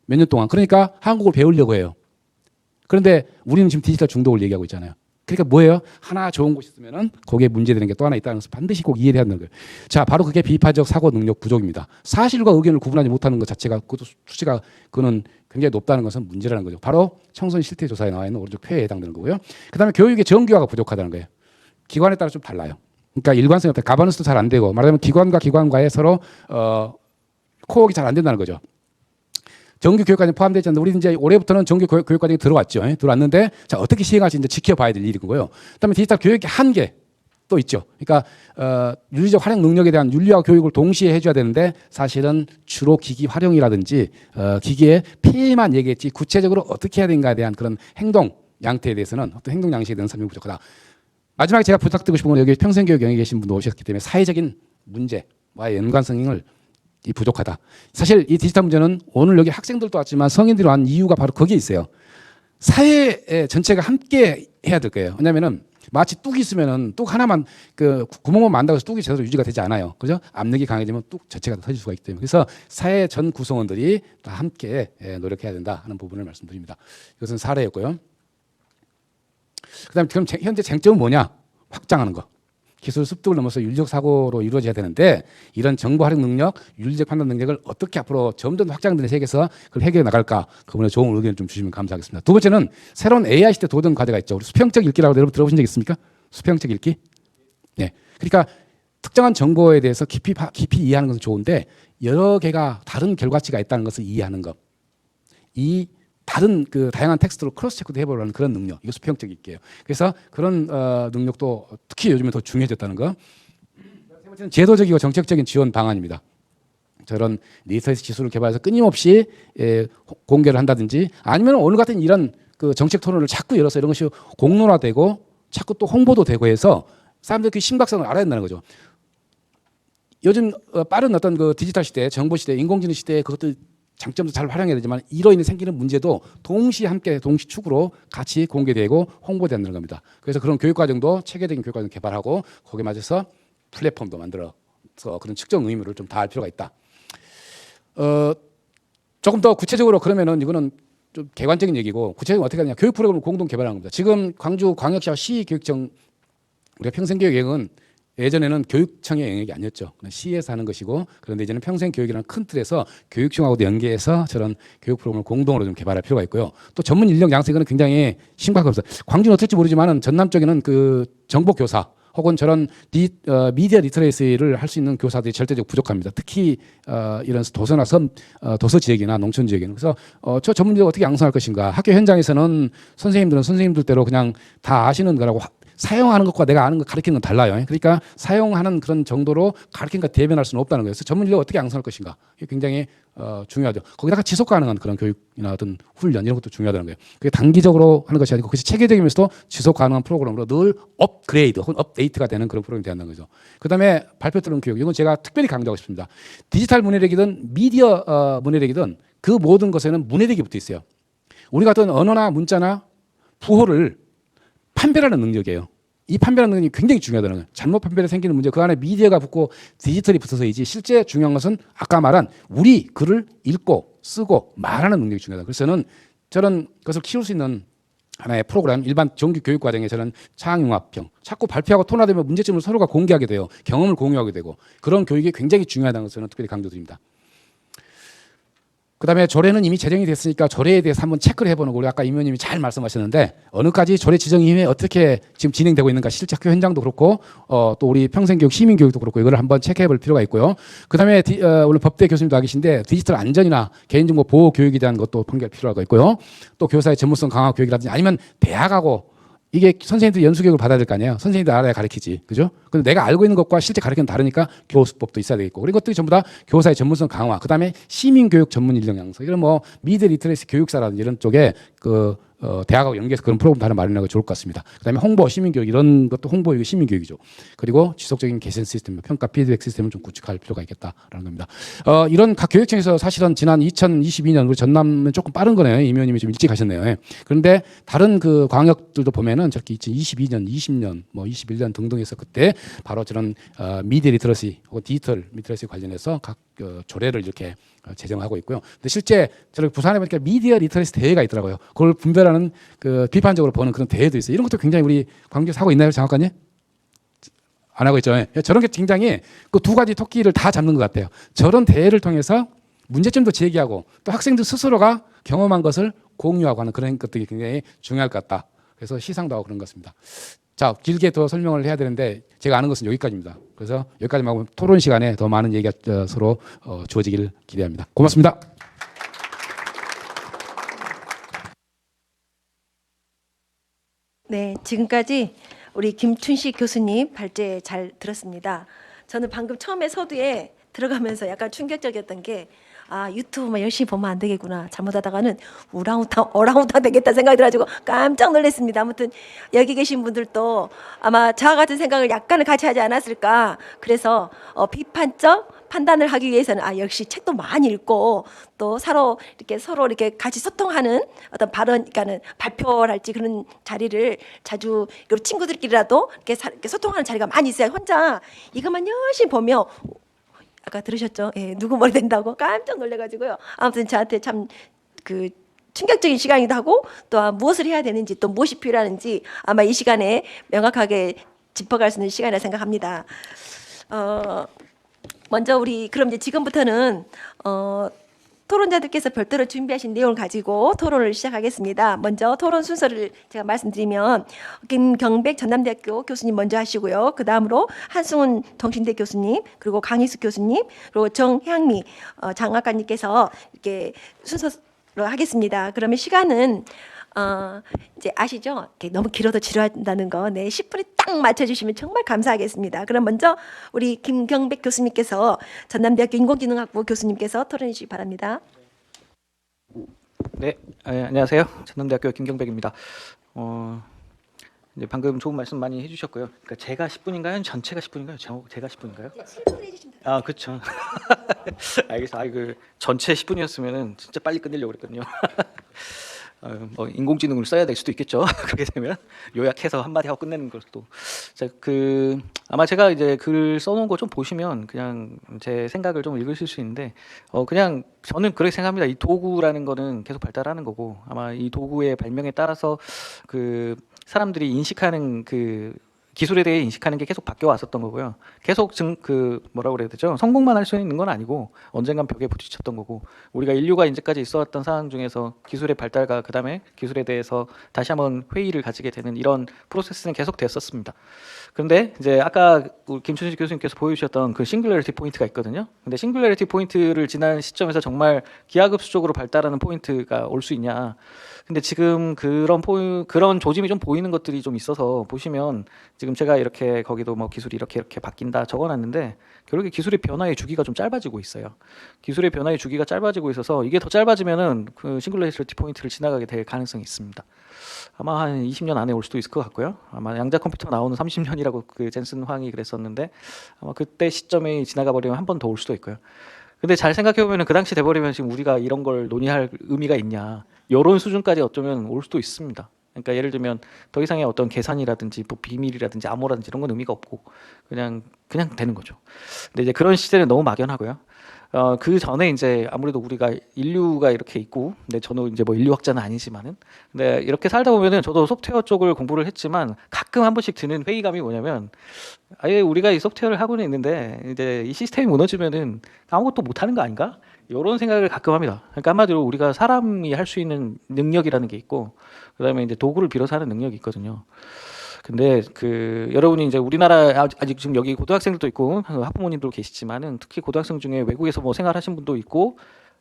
몇 년 동안. 그러니까 한국을 배우려고 해요. 그런데 우리는 지금 디지털 중독을 얘기하고 있잖아요. 그러니까 뭐예요? 하나 좋은 곳이 있으면은 거기에 문제되는 게 또 하나 있다는 것을 반드시 꼭 이해해야 하는 거예요. 자, 바로 그게 비판적 사고 능력 부족입니다. 사실과 의견을 구분하지 못하는 것 자체가 그것도 수치가 그거는 굉장히 높다는 것은 문제라는 거죠. 바로 청소년 실태 조사에 나와 있는 오른쪽 표에 해당되는 거고요. 그다음에 교육의 정교화가 부족하다는 거예요. 기관에 따라 좀 달라요. 그러니까 일관성이 없다. 가버넌스도 잘 안 되고 말하자면 기관과 기관과의 서로 코어가 잘 안 된다는 거죠. 정규 교육과정이 포함되지 않는데 우리 이제 올해부터는 정규 교육과정이 들어왔죠. 들어왔는데 자 어떻게 시행할지 이제 지켜봐야 될 일인 거고요. 그다음에 디지털 교육의 한계 또 있죠. 그러니까 윤리적 활용 능력에 대한 윤리와 교육을 동시에 해줘야 되는데 사실은 주로 기기 활용이라든지 기기의 피해만 얘기했지 구체적으로 어떻게 해야 되는가에 대한 그런 행동 양태에 대해서는 어떤 행동 양식에 대한 설명이 부족하다. 마지막에 제가 부탁드리고 싶은 건 여기 평생교육 영역에 계신 분도 오셨기 때문에 사회적인 문제와의 연관성을 이 부족하다. 사실 이 디지털 문제는 오늘 여기 학생들도 왔지만 성인들이 왔는 이유가 바로 거기에 있어요. 사회 전체가 함께 해야 될 거예요. 왜냐하면은 마치 뚝이 있으면은 뚝 하나만 그 구멍만 만다고 해서 뚝이 제대로 유지가 되지 않아요. 그죠? 압력이 강해지면 뚝 자체가 터질 수가 있기 때문에 그래서 사회 전 구성원들이 다 함께 노력해야 된다 하는 부분을 말씀드립니다. 이것은 사례였고요. 그다음에 그럼 현재 쟁점은 뭐냐? 확장하는 거. 기술 습득을 넘어서 윤리적 사고로 이루어져야 되는데 이런 정보 활용 능력, 윤리적 판단 능력을 어떻게 앞으로 점점 확장되는 세계에서 그걸 해결해 나갈까? 그분의 좋은 의견을 좀 주시면 감사하겠습니다. 두 번째는 새로운 AI 시대 도전 과제가 있죠. 우리 수평적 읽기라고 여러분 들어보신 적 있습니까? 수평적 읽기? 네. 그러니까 특정한 정보에 대해서 깊이 이해하는 것은 좋은데 여러 개가 다른 결과치가 있다는 것을 이해하는 것. 이 다른 그 다양한 텍스트로 크로스 체크도 해보려는 그런 능력, 이거 수평적 읽기예요. 그래서 그런 능력도 특히 요즘에 더 중요해졌다는 거. 세 번째는 제도적이고 정책적인 지원 방안입니다. 저런 리서치 기술을 개발해서 끊임없이 공개를 한다든지 아니면 오늘 같은 이런 그 정책 토론을 자꾸 열어서 이런 것이 공론화되고 자꾸 또 홍보도 되고 해서 사람들이 그 심각성을 알아야 된다는 거죠. 요즘 빠른 어떤 그 디지털 시대, 정보 시대, 인공지능 시대에 그것도 장점도 잘 활용해야 되지만 이로 인해 생기는 문제도 동시에 함께 동시축으로 같이 공개되고 홍보된다는 겁니다. 그래서 그런 교육과정도 체계적인 교육과정 개발하고 거기에 맞춰서 플랫폼도 만들어서 그런 측정 의무를 좀 다할 필요가 있다. 조금 더 구체적으로 그러면은 이거는 좀 개관적인 얘기고 구체적으로 어떻게 하느냐. 교육 프로그램을 공동 개발하는 겁니다. 지금 광주 광역시와 시교육청 우리가 평생교육은 예전에는 교육청의 영역이 아니었죠. 시에서 하는 것이고 그런데 이제는 평생교육이라는 큰 틀에서 교육청하고도 연계해서 저런 교육 프로그램을 공동으로 좀 개발할 필요가 있고요. 또 전문 인력 양성은 굉장히 심각합니다. 광주는 어떨지 모르지만은 전남 쪽에는 그 정보교사 혹은 저런 미디어 리터레이시를 할 수 있는 교사들이 절대적으로 부족합니다. 특히 이런 도서나 도서 지역이나 농촌 지역에는. 그래서 저 전문직을 어떻게 양성할 것인가. 학교 현장에서는 선생님들은 선생님들대로 그냥 다 아시는 거라고 사용하는 것과 내가 아는 거 가르치는 건 달라요. 그러니까 사용하는 그런 정도로 가르치는 것 대변할 수는 없다는 거예요. 그래서 전문 인력을 어떻게 양성할 것인가. 이게 굉장히 중요하죠. 거기다가 지속 가능한 그런 교육이나 어떤 훈련 이런 것도 중요하다는 거예요. 그게 단기적으로 하는 것이 아니고 그것이 체계적이면서도 지속 가능한 프로그램으로 늘 업그레이드 혹은 업데이트가 되는 그런 프로그램이 된다는 거죠. 그다음에 발표 들은 교육. 이건 제가 특별히 강조하고 싶습니다. 디지털 문해력이든 미디어 문해력이든 그 모든 것에는 문해력이 붙어 있어요. 우리가 어떤 언어나 문자나 부호를 판별하는 능력이에요. 이 판별하는 능력이 굉장히 중요하다는 거예요. 잘못 판별에 생기는 문제, 그 안에 미디어가 붙고 디지털이 붙어서이지 실제 중요한 것은 아까 말한 우리 글을 읽고 쓰고 말하는 능력이 중요하다. 그래서는 저런 것을 키울 수 있는 하나의 프로그램, 일반 정규 교육 과정에 저는 창융합형, 자꾸 발표하고 토론하면 문제점을 서로가 공개하게 돼요. 경험을 공유하게 되고 그런 교육이 굉장히 중요하다는 것을 저는 특별히 강조드립니다. 그다음에 조례는 이미 제정이 됐으니까 조례에 대해서 한번 체크를 해보는 거. 우리 아까 임 의원님이 잘 말씀하셨는데 어느까지 조례 지정 이후에 어떻게 지금 진행되고 있는가. 실제 학교 현장도 그렇고 또 우리 평생교육, 시민교육도 그렇고 이걸 한번 체크해볼 필요가 있고요. 그다음에 오늘 법대 교수님도 와 계신데 디지털 안전이나 개인정보 보호 교육에 대한 것도 판결 필요하고 있고요. 또 교사의 전문성 강화 교육이라든지 아니면 대학하고 이게 선생님들이 연수교육을 받아야 될 거 아니에요. 선생님들 알아야 가르치지. 그죠? 근데 내가 알고 있는 것과 실제 가르치는 다르니까 교수법도 있어야 되겠고. 그리고 것들이 전부 다 교사의 전문성 강화. 그다음에 시민교육 전문 인력 양성. 이런 뭐 미디어 리터레시 교육사라든지 이런 쪽에 그 대학하고 연계해서 그런 프로그램 하나 마련하고 좋을 것 같습니다. 그다음에 홍보, 시민교육 이런 것도 홍보이고 시민교육이죠. 그리고 지속적인 개선 시스템, 평가 피드백 시스템을 좀 구축할 필요가 있겠다라는 겁니다. 이런 각 교육청에서 사실은 지난 2022년 우리 전남은 조금 빠른 거네요. 임 의원님이 좀 일찍 하셨네요. 예. 그런데 다른 그 광역들도 보면은 저렇게 2022년, 20년, 뭐 21년 등등해서 그때 바로 저런 미디어 리터러시 혹은 디지털 리터러시 관련해서 각 조례를 이렇게 제정하고 있고요. 근데 실제 저렇게 부산에 보니까 미디어 리터러시 대회가 있더라고요. 그걸 분별하는 그 비판적으로 보는 그런 대회도 있어요. 이런 것도 굉장히 우리 광주에서 하고 있나요, 장학관님? 안 하고 있죠. 예. 저런 게 굉장히 그 두 가지 토끼를 다 잡는 것 같아요. 저런 대회를 통해서 문제점도 제기하고 또 학생들 스스로가 경험한 것을 공유하고 하는 그런 것들이 굉장히 중요할 것 같다. 그래서 시상도 하고 그런 것 같습니다. 자, 길게 더 설명을 해야 되는데 제가 아는 것은 여기까지입니다. 그래서 여기까지만 하고 토론 시간에 더 많은 얘기가 서로 주어지길 기대합니다. 고맙습니다. 네, 지금까지 우리 김춘식 교수님 발제 잘 들었습니다. 저는 방금 처음에 서두에 들어가면서 약간 충격적이었던 게 유튜브만 열심히 보면 안 되겠구나. 잘못하다가는 오랑우탄 되겠다 생각이 들어가지고 깜짝 놀랐습니다. 아무튼 여기 계신 분들도 아마 저와 같은 생각을 약간은 같이 하지 않았을까. 그래서 비판적 판단을 하기 위해서는 역시 책도 많이 읽고 또 서로 이렇게 같이 소통하는 어떤 그러니까는 발표할지 그런 자리를 자주 그리고 친구들끼리라도 이렇게 소통하는 자리가 많이 있어야 혼자 이것만 열심히 보면 아까 들으셨죠? 예, 누구 머리 된다고 깜짝 놀래가지고요. 아무튼 저한테 참 그 충격적인 시간이기도 하고 또 무엇을 해야 되는지 또 무엇이 필요한지 아마 이 시간에 명확하게 짚어갈 수 있는 시간이라 생각합니다. 먼저 그럼 이제 지금부터는 토론자들께서 별도로 준비하신 내용을 가지고 토론을 시작하겠습니다. 먼저 토론 순서를 제가 말씀드리면 김경백 전남대학교 교수님 먼저 하시고요. 그 다음으로 한승훈 동신대 교수님, 그리고 강희숙 교수님, 그리고 정향미 장학관님께서 이렇게 순서로 하겠습니다. 그러면 시간은 이제 아시죠? 이렇게 너무 길어도 지루한다는 거. 네, 10분에 딱 맞춰주시면 정말 감사하겠습니다. 그럼 먼저 우리 김경백 교수님께서 전남대학교 인공지능학부 교수님께서 토론해 주시기 바랍니다. 네, 안녕하세요. 전남대학교 김경백입니다. 이제 방금 좋은 말씀 많이 해주셨고요. 그러니까 제가 10분인가요? 전체가 10분인가요? 제가 10분인가요? 네, 7분 해주시면 됩니다. 그렇죠. 알겠어요. 그 전체 10분이었으면은 진짜 빨리 끝내려고 그랬거든요. 뭐 인공지능을 써야 될 수도 있겠죠. 그렇게 되면 요약해서 한마디 하고 끝내는 것도. 아마 제가 이제 글 써놓은 거 좀 보시면 그냥 제 생각을 좀 읽으실 수 있는데 그냥 저는 그렇게 생각합니다. 이 도구라는 거는 계속 발달하는 거고 아마 이 도구의 발명에 따라서 그 사람들이 인식하는 그 기술에 대해 인식하는 게 계속 바뀌어 왔었던 거고요. 계속 뭐라고 그래야 되죠? 성공만 할 수 있는 건 아니고 언젠간 벽에 부딪혔던 거고 우리가 인류가 이제까지 있어왔던 상황 중에서 기술의 발달과 그다음에 기술에 대해서 다시 한번 회의를 가지게 되는 이런 프로세스는 계속 됐었습니다. 그런데 이제 아까 김춘식 교수님께서 보여주셨던 그 싱글러리티 포인트가 있거든요. 근데 싱글러리티 포인트를 지난 시점에서 정말 기하급수적으로 발달하는 포인트가 올 수 있냐? 근데 지금 그런 조짐이 좀 보이는 것들이 좀 있어서 보시면 지금 제가 이렇게 거기도 뭐 기술이 이렇게 적어놨는데 결국에 기술의 변화의 주기가 좀 짧아지고 있어요. 기술의 변화의 주기가 짧아지고 있어서 이게 더 짧아지면은 그 싱글러리티 포인트를 지나가게 될 가능성이 있습니다. 아마 한 20년 안에 올 수도 있을 것 같고요. 아마 양자 컴퓨터 나오는 30년이라고 그 젠슨 황이 그랬었는데 아마 그때 시점에 지나가 버리면 한 번 더 올 수도 있고요. 근데 잘 생각해 보면은 그 당시 돼버리면 지금 우리가 이런 걸 논의할 의미가 있냐? 이런 수준까지 어쩌면 올 수도 있습니다. 그러니까 예를 들면 더 이상의 어떤 계산이라든지 뭐 비밀이라든지 암호라든지 이런 건 의미가 없고 그냥 되는 거죠. 근데 이제 그런 시대는 너무 막연하고요. 그 전에 이제 아무래도 우리가 인류가 이렇게 있고, 근데 저는 이제 뭐 인류학자는 아니지만은, 근데 이렇게 살다 보면은 저도 소프트웨어 쪽을 공부를 했지만 가끔 한 번씩 드는 회의감이 뭐냐면, 아예 우리가 이 소프트웨어를 하고는 있는데 이제 이 시스템이 무너지면은 아무것도 못 하는 거 아닌가? 이런 생각을 가끔 합니다. 그러니까 한마디로 우리가 사람이 할 수 있는 능력이라는 게 있고, 그다음에 이제 도구를 빌어서 하는 능력이 있거든요. 근데 여러분이 이제 우리나라 아직 지금 여기 고등학생들도 있고 학부모님도 계시지만은 특히 고등학생 중에 외국에서 뭐 생활하신 분도 있고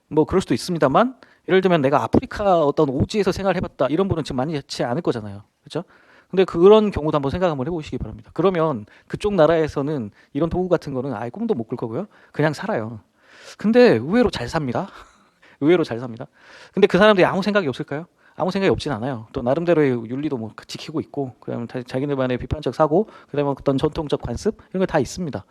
뭐 그럴 수도 있습니다만 예를 들면 내가 아프리카 어떤 오지에서 생활해봤다 이런 분은 지금 많지 않을 거잖아요, 그렇죠? 근데 그런 경우도 한번 생각 한번 해보시기 바랍니다. 그러면 그쪽 나라에서는 이런 도구 같은 거는 아예 꿈도 못 꿀 거고요, 그냥 살아요. 근데 의외로 잘 삽니다. 의외로 잘 삽니다. 근데 그 사람들이 아무 생각이 없을까요? 아무 생각이 없진 않아요. 또 나름대로의 윤리도 뭐 지키고 있고, 그다음에 자기들만의 비판적 사고, 그다음에 어떤 전통적 관습 이런 거 다 있습니다.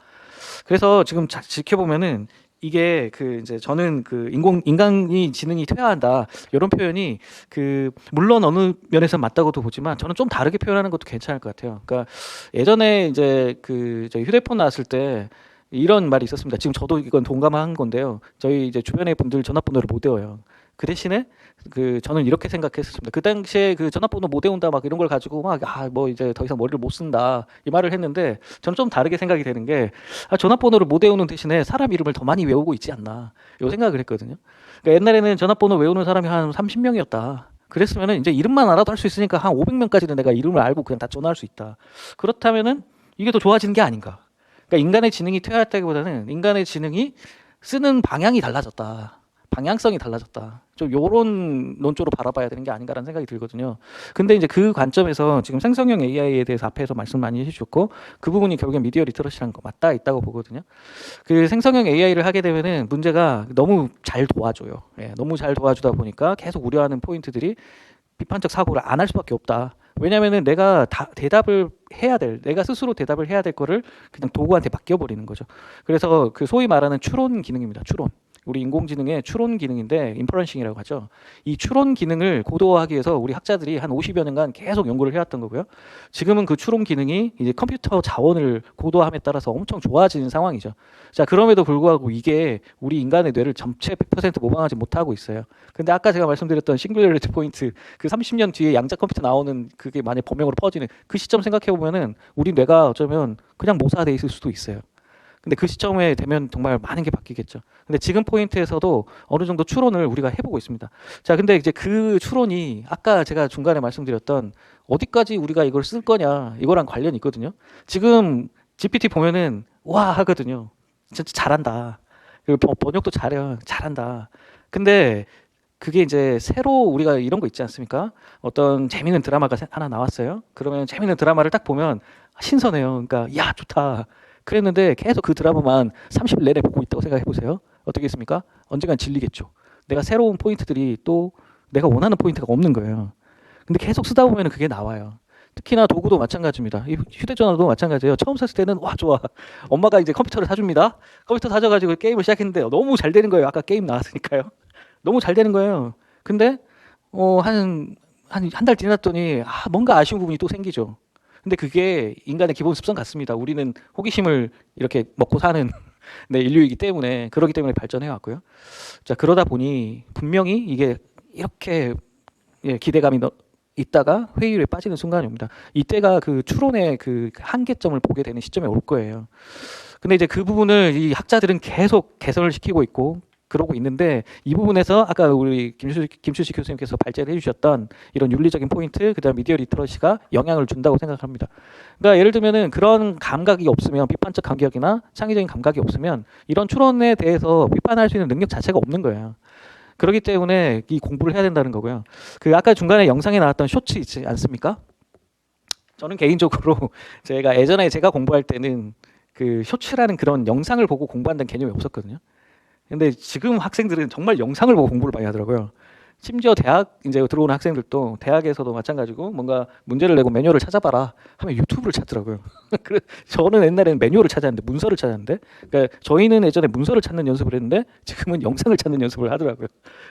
그래서 지금 지켜보면은 이게 그 이제 저는 그 인간이 지능이 퇴화한다 이런 표현이 그 물론 어느 면에서 맞다고도 보지만 저는 좀 다르게 표현하는 것도 괜찮을 것 같아요. 그러니까 예전에 이제 그 저희 휴대폰 나왔을 때 이런 말이 있었습니다. 지금 저도 이건 동감한 건데요. 저희 이제 주변의 분들 전화번호를 못 외워요. 그 대신에 그 저는 이렇게 생각했었습니다. 그 당시에 그 전화번호 못 외운다 막 이런 걸 가지고 막 뭐 이제 더 이상 머리를 못 쓴다 이 말을 했는데 저는 좀 다르게 생각이 되는 게 전화번호를 못 외우는 대신에 사람 이름을 더 많이 외우고 있지 않나 이 생각을 했거든요. 그러니까 옛날에는 전화번호 외우는 사람이 한 30명이었다. 그랬으면은 이제 이름만 알아도 할 수 있으니까 한 500명까지는 내가 이름을 알고 그냥 다 전화할 수 있다. 그렇다면은 이게 더 좋아지는 게 아닌가. 그러니까 인간의 지능이 퇴화했다기보다는 인간의 지능이 쓰는 방향이 달라졌다. 방향성이 달라졌다. 좀 요런 논조로 바라봐야 되는 게 아닌가라는 생각이 들거든요. 근데 이제 그 관점에서 지금 생성형 AI에 대해서 앞에서 말씀 많이 해주셨고 그 부분이 결국엔 미디어 리터러시라는 거 맞다 있다고 보거든요. 그 생성형 AI를 하게 되면은 문제가 너무 잘 도와줘요. 예, 너무 잘 도와주다 보니까 계속 우려하는 포인트들이 비판적 사고를 안 할 수밖에 없다. 왜냐면은 내가 대답을 해야 될, 내가 스스로 대답을 해야 될 거를 그냥 도구한테 맡겨버리는 거죠. 그래서 그 소위 말하는 추론 기능입니다. 추론. 우리 인공지능의 추론 기능인데 인퍼런싱이라고 하죠. 이 추론 기능을 고도화하기 위해서 우리 학자들이 한 50여 년간 계속 연구를 해왔던 거고요. 지금은 그 추론 기능이 이제 컴퓨터 자원을 고도화함에 따라서 엄청 좋아지는 상황이죠. 자, 그럼에도 불구하고 이게 우리 인간의 뇌를 전체 100% 모방하지 못하고 있어요. 근데 아까 제가 말씀드렸던 싱귤러리티 포인트, 그 30년 뒤에 양자 컴퓨터 나오는 그게 만약 범용으로 퍼지는 그 시점 생각해 보면은 우리 뇌가 어쩌면 그냥 모사돼 있을 수도 있어요. 근데 그 시점에 되면 정말 많은 게 바뀌겠죠. 근데 지금 포인트에서도 어느 정도 추론을 우리가 해보고 있습니다. 자, 근데 이제 그 추론이 아까 제가 중간에 말씀드렸던 어디까지 우리가 이걸 쓸 거냐 이거랑 관련이 있거든요. 지금 GPT 보면은 와 하거든요. 진짜 잘한다. 그리고 번역도 잘한다. 근데 그게 이제 새로 우리가 이런 거 있지 않습니까? 어떤 재미있는 드라마가 하나 나왔어요. 그러면 재미있는 드라마를 딱 보면 신선해요. 그러니까 야 좋다. 그랬는데 계속 그 드라마만 30일 내내 보고 있다고 생각해 보세요. 어떻겠습니까? 언젠간 질리겠죠. 내가 새로운 포인트들이 또 내가 원하는 포인트가 없는 거예요. 근데 계속 쓰다 보면 그게 나와요. 특히나 도구도 마찬가지입니다. 이 휴대전화도 마찬가지예요. 처음 샀을 때는 와 좋아. 엄마가 이제 컴퓨터를 사줍니다. 컴퓨터 사줘가지고 게임을 시작했는데 너무 잘 되는 거예요. 아까 게임 나왔으니까요. 너무 잘 되는 거예요. 근데 한 달 지났더니 뭔가 아쉬운 부분이 또 생기죠. 근데 그게 인간의 기본 습성 같습니다. 우리는 호기심을 이렇게 먹고 사는 네, 인류이기 때문에 그러기 때문에 발전해 왔고요. 자, 그러다 보니 분명히 이게 이렇게 기대감이 있다가 회의에 빠지는 순간이 옵니다. 이때가 그 추론의 그 한계점을 보게 되는 시점에 올 거예요. 근데 이제 그 부분을 이 학자들은 계속 개선을 시키고 있고 그러고 있는데 이 부분에서 아까 우리 김수식 교수님께서 발제를 해주셨던 이런 윤리적인 포인트, 그다음 미디어 리터러시가 영향을 준다고 생각합니다. 그러니까 예를 들면은 그런 감각이 없으면 비판적 감각이나 창의적인 감각이 없으면 이런 추론에 대해서 비판할 수 있는 능력 자체가 없는 거예요. 그렇기 때문에 이 공부를 해야 된다는 거고요. 그 아까 중간에 영상에 나왔던 쇼츠 있지 않습니까? 저는 개인적으로 제가 예전에 제가 공부할 때는 그 쇼츠라는 그런 영상을 보고 공부한다는 개념이 없었거든요. 근데 지금 학생들은 정말 영상을 보고 공부를 많이 하더라고요. 심지어 대학 이제 들어오는 학생들도 대학에서도 마찬가지고 뭔가 문제를 내고 매뉴얼을 찾아봐라 하면 유튜브를 찾더라고요. 그래 저는 옛날에는 매뉴얼을 찾았는데 문서를 찾았는데, 그러니까 저희는 예전에 문서를 찾는 연습을 했는데 지금은 영상을 찾는 연습을 하더라고요.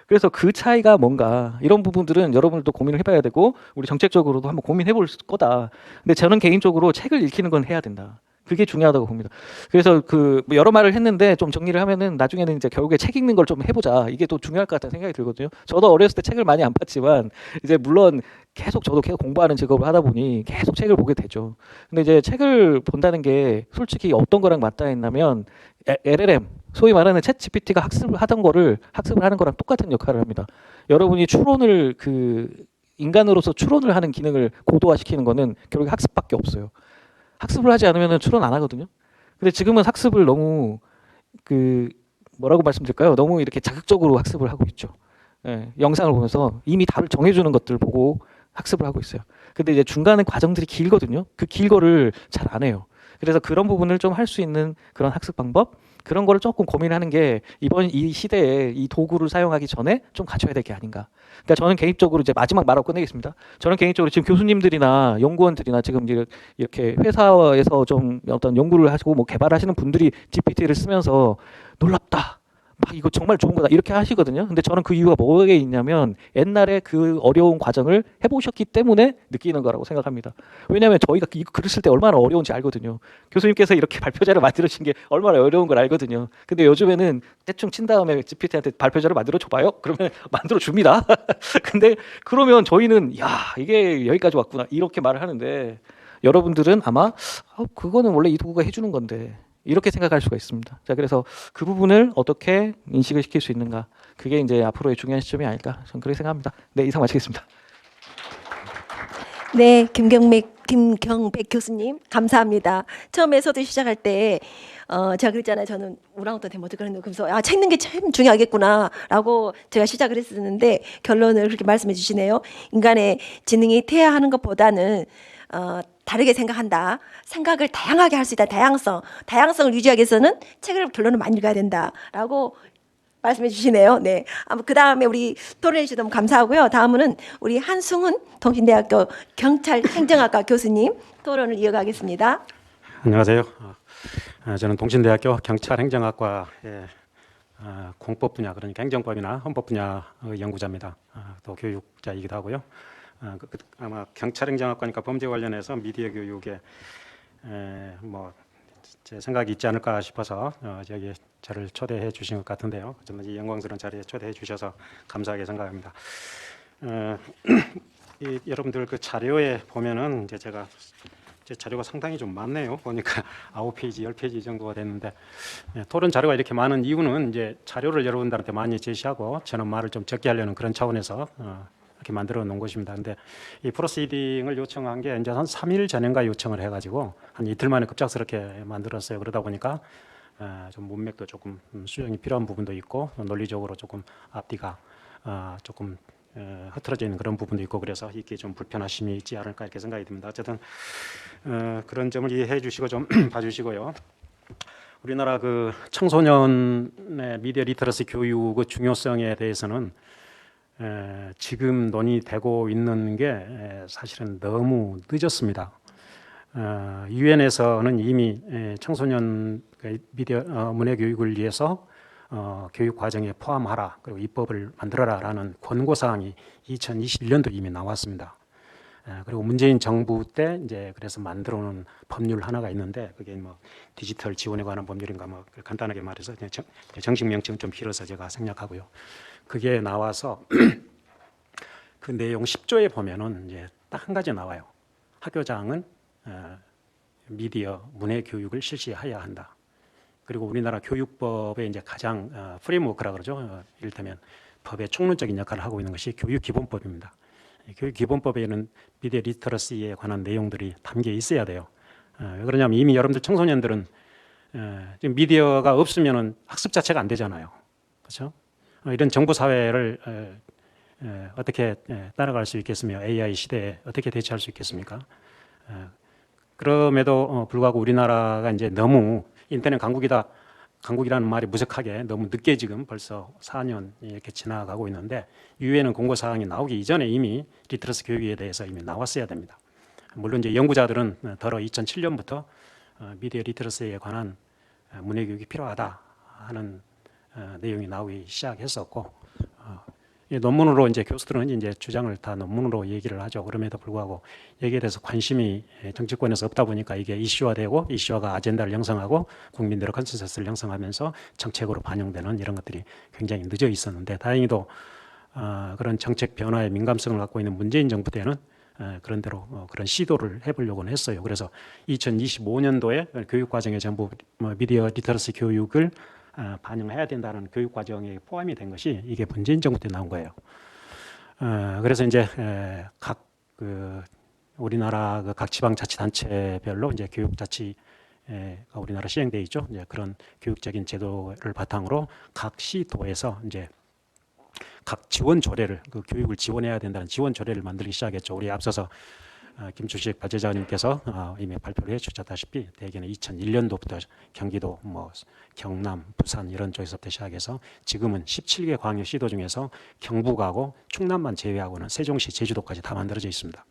그래서 그 차이가 뭔가 이런 부분들은 여러분들도 고민을 해봐야 되고 우리 정책적으로도 한번 고민해볼 거다. 근데 저는 개인적으로 책을 읽히는 건 해야 된다. 그게 중요하다고 봅니다. 그래서 그 뭐 여러 말을 했는데 좀 정리를 하면은 나중에는 이제 결국에 책 읽는 걸 좀 해보자. 이게 또 중요할 것 같다는 생각이 들거든요. 저도 어렸을 때 책을 많이 안 봤지만 이제 물론 저도 계속 공부하는 직업을 하다 보니 계속 책을 보게 되죠. 근데 이제 책을 본다는 게 솔직히 어떤 거랑 맞닿아 있냐면 LLM 소위 말하는 챗 GPT가 학습을 하는 거랑 똑같은 역할을 합니다. 여러분이 추론을 인간으로서 추론을 하는 기능을 고도화시키는 거는 결국 학습밖에 없어요. 학습을 하지 않으면 추론 안 하거든요. 근데 지금은 학습을 너무 뭐라고 말씀드릴까요? 너무 이렇게 자극적으로 학습을 하고 있죠. 예, 영상을 보면서 이미 답을 정해주는 것들 보고 학습을 하고 있어요. 근데 이제 중간에 과정들이 길거든요. 그 길 거를 잘 안 해요. 그래서 그런 부분을 좀 할 수 있는 그런 학습 방법 그런 거를 조금 고민하는 게 이번 이 시대에 이 도구를 사용하기 전에 좀 갖춰야 될 게 아닌가. 그러니까 저는 개인적으로 이제 마지막 말하고 끝내겠습니다. 저는 개인적으로 지금 교수님들이나 연구원들이나 지금 이렇게 회사에서 좀 어떤 연구를 하시고 뭐 개발하시는 분들이 GPT를 쓰면서 놀랍다. 막 이거 정말 좋은 거다 이렇게 하시거든요. 근데 저는 그 이유가 뭐에 있냐면 옛날에 그 어려운 과정을 해보셨기 때문에 느끼는 거라고 생각합니다. 왜냐하면 저희가 이거 글을 쓸 때 얼마나 어려운지 알거든요. 교수님께서 이렇게 발표자를 만들어주신 게 얼마나 어려운 걸 알거든요. 근데 요즘에는 대충 친 다음에 GPT한테 발표자를 만들어 줘봐요. 그러면 만들어 줍니다. 근데 그러면 저희는 야 이게 여기까지 왔구나 이렇게 말을 하는데 여러분들은 아마 그거는 원래 이 도구가 해주는 건데. 이렇게 생각할 수가 있습니다. 자, 그래서 그 부분을 어떻게 인식을 시킬 수 있는가. 그게 이제 앞으로의 중요한 시점이 아닐까. 저는 그렇게 생각합니다. 네, 이상 마치겠습니다. 네, 김경백 교수님 감사합니다. 처음에서도 시작할 때 제가 그랬잖아요. 저는 우랑우탄 되면 어떡하는 그래서 책 읽는 게 참 중요하겠구나라고 제가 시작을 했었는데 결론을 그렇게 말씀해 주시네요. 인간의 지능이 퇴화하는 것보다는 다르게 생각한다. 생각을 다양하게 할 수 있다. 다양성을 유지하기 위해서는 책을 결론을 많이 읽어야 된다라고 말씀해 주시네요. 네. 그 다음에 우리 토론해 주셔서 너무 감사하고요. 다음은 우리 한승훈 동신대학교 경찰행정학과 교수님 토론을 이어가겠습니다. 안녕하세요. 저는 동신대학교 경찰행정학과의 공법 분야, 그러니까 행정법이나 헌법 분야 연구자입니다. 또 교육자이기도 하고요. 아마 경찰행정학과니까 범죄 관련해서 미디어 교육에 뭐 제 생각이 있지 않을까 싶어서 여기 저를 초대해 주신 것 같은데요. 저는 이 영광스러운 자리에 초대해 주셔서 감사하게 생각합니다. 여러분들 그 자료에 보면은 이제 제가 제 자료가 상당히 좀 많네요. 보니까 9페이지, 10페이지 정도가 됐는데 토론 자료가 이렇게 많은 이유는 이제 자료를 여러분들한테 많이 제시하고 저는 말을 좀 적게 하려는 그런 차원에서 이렇게 만들어 놓은 것입니다. 근데 이 프로시딩을 요청한 게 이제 한 3일 전인가 요청을 해가지고 한 이틀 만에 급작스럽게 만들었어요. 그러다 보니까 좀 문맥도 조금 수정이 필요한 부분도 있고 논리적으로 조금 앞뒤가 조금 흐트러져 있는 그런 부분도 있고 그래서 이게 좀 불편하심이 있지 않을까 이렇게 생각이 듭니다. 어쨌든 그런 점을 이해해 주시고 좀 봐주시고요. 우리나라 그 청소년의 미디어 리터러시 교육의 중요성에 대해서는 지금 논의되고 있는 게 사실은 너무 늦었습니다. 유엔에서는 이미 청소년 미디어 문해 교육을 위해서 교육 과정에 포함하라 그리고 입법을 만들어라라는 권고 사항이 2021년도 이미 나왔습니다. 그리고 문재인 정부 때 이제 그래서 만들어놓은 법률 하나가 있는데 그게 뭐 디지털 지원에 관한 법률인가 뭐 간단하게 말해서 정식 명칭은 좀 길어서 제가 생략하고요. 그게 나와서 그 내용 10조에 보면은 이제 딱 한 가지 나와요. 학교장은 미디어 문해 교육을 실시해야 한다. 그리고 우리나라 교육법의 이제 가장 프레임워크라 그러죠. 이를테면 법의 총론적인 역할을 하고 있는 것이 교육기본법입니다. 교육기본법에는 미디어 리터러시에 관한 내용들이 담겨 있어야 돼요. 왜 그러냐면 이미 여러분들 청소년들은 지금 미디어가 없으면은 학습 자체가 안 되잖아요. 그렇죠? 이런 정보 사회를 어떻게 따라갈 수 있겠으며 AI 시대에 어떻게 대처할 수 있겠습니까? 그럼에도 불구하고 우리나라가 이제 너무 인터넷 강국이라는 말이 무색하게 너무 늦게 지금 벌써 4년 이렇게 지나가고 있는데 유엔은 공고 사항이 나오기 이전에 이미 리터러시 교육에 대해서 이미 나왔어야 됩니다. 물론 이제 연구자들은 더러 2007년부터 미디어 리터러시에 관한 문해 교육이 필요하다 하는 내용이 나오기 시작했었고 논문으로 이제 교수들은 이제 주장을 다 논문으로 얘기를 하죠. 그럼에도 불구하고 여기에 대해서 관심이 정치권에서 없다 보니까 이게 이슈화되고 이슈화가 아젠다를 형성하고 국민들의 컨센서스를 형성하면서 정책으로 반영되는 이런 것들이 굉장히 늦어 있었는데 다행히도 그런 정책 변화에 민감성을 갖고 있는 문재인 정부 때는 그런 대로 그런 시도를 해보려고는 했어요. 그래서 2025년도에 교육 과정에 전부 미디어 리터러시 교육을 반영해야 된다는 교육 과정에 포함이 된 것이 이게 문재인 정부 때 나온 거예요. 그래서 이제 각 우리나라 각 지방자치단체별로 이제 교육자치가 우리나라 시행돼 있죠. 이제 그런 교육적인 제도를 바탕으로 각 시도에서 이제 각 지원 조례를 그 교육을 지원해야 된다는 지원 조례를 만들기 시작했죠. 우리 앞서서 김주식 발제자님께서 이미 발표를 해주셨다시피 대개는 2001년도부터 경기도, 뭐 경남, 부산 이런 쪽에서부터 시작해서 지금은 17개 광역시도 중에서 경북하고 충남만 제외하고는 세종시, 제주도까지 다 만들어져 있습니다.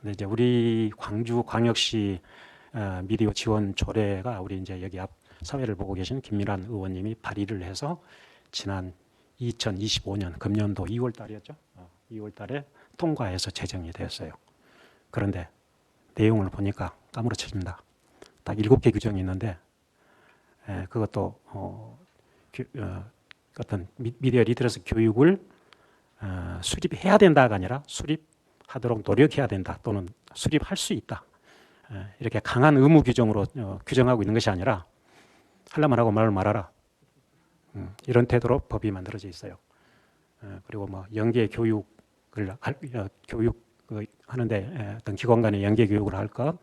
근데 이제 우리 광주 광역시 미디어 지원 조례가 우리 이제 여기 앞 사회를 보고 계신 김미란 의원님이 발의를 해서 지난 2025년 금년도 2월 달이었죠. 2월 달에 통과해서 제정이 되었어요. 그런데 내용을 보니까 까무러쳐집니다. 딱 7개 규정이 있는데 그것도 어떤 미디어 리터러시 교육을 수립해야 된다가 아니라 수립하도록 노력해야 된다 또는 수립할 수 있다. 이렇게 강한 의무 규정으로 규정하고 있는 것이 아니라 하려면 하고 말을 말아라. 이런 태도로 법이 만들어져 있어요. 그리고 뭐 연계 교육을 하는데 어떤 기관 간의 연계 교육을 할 것,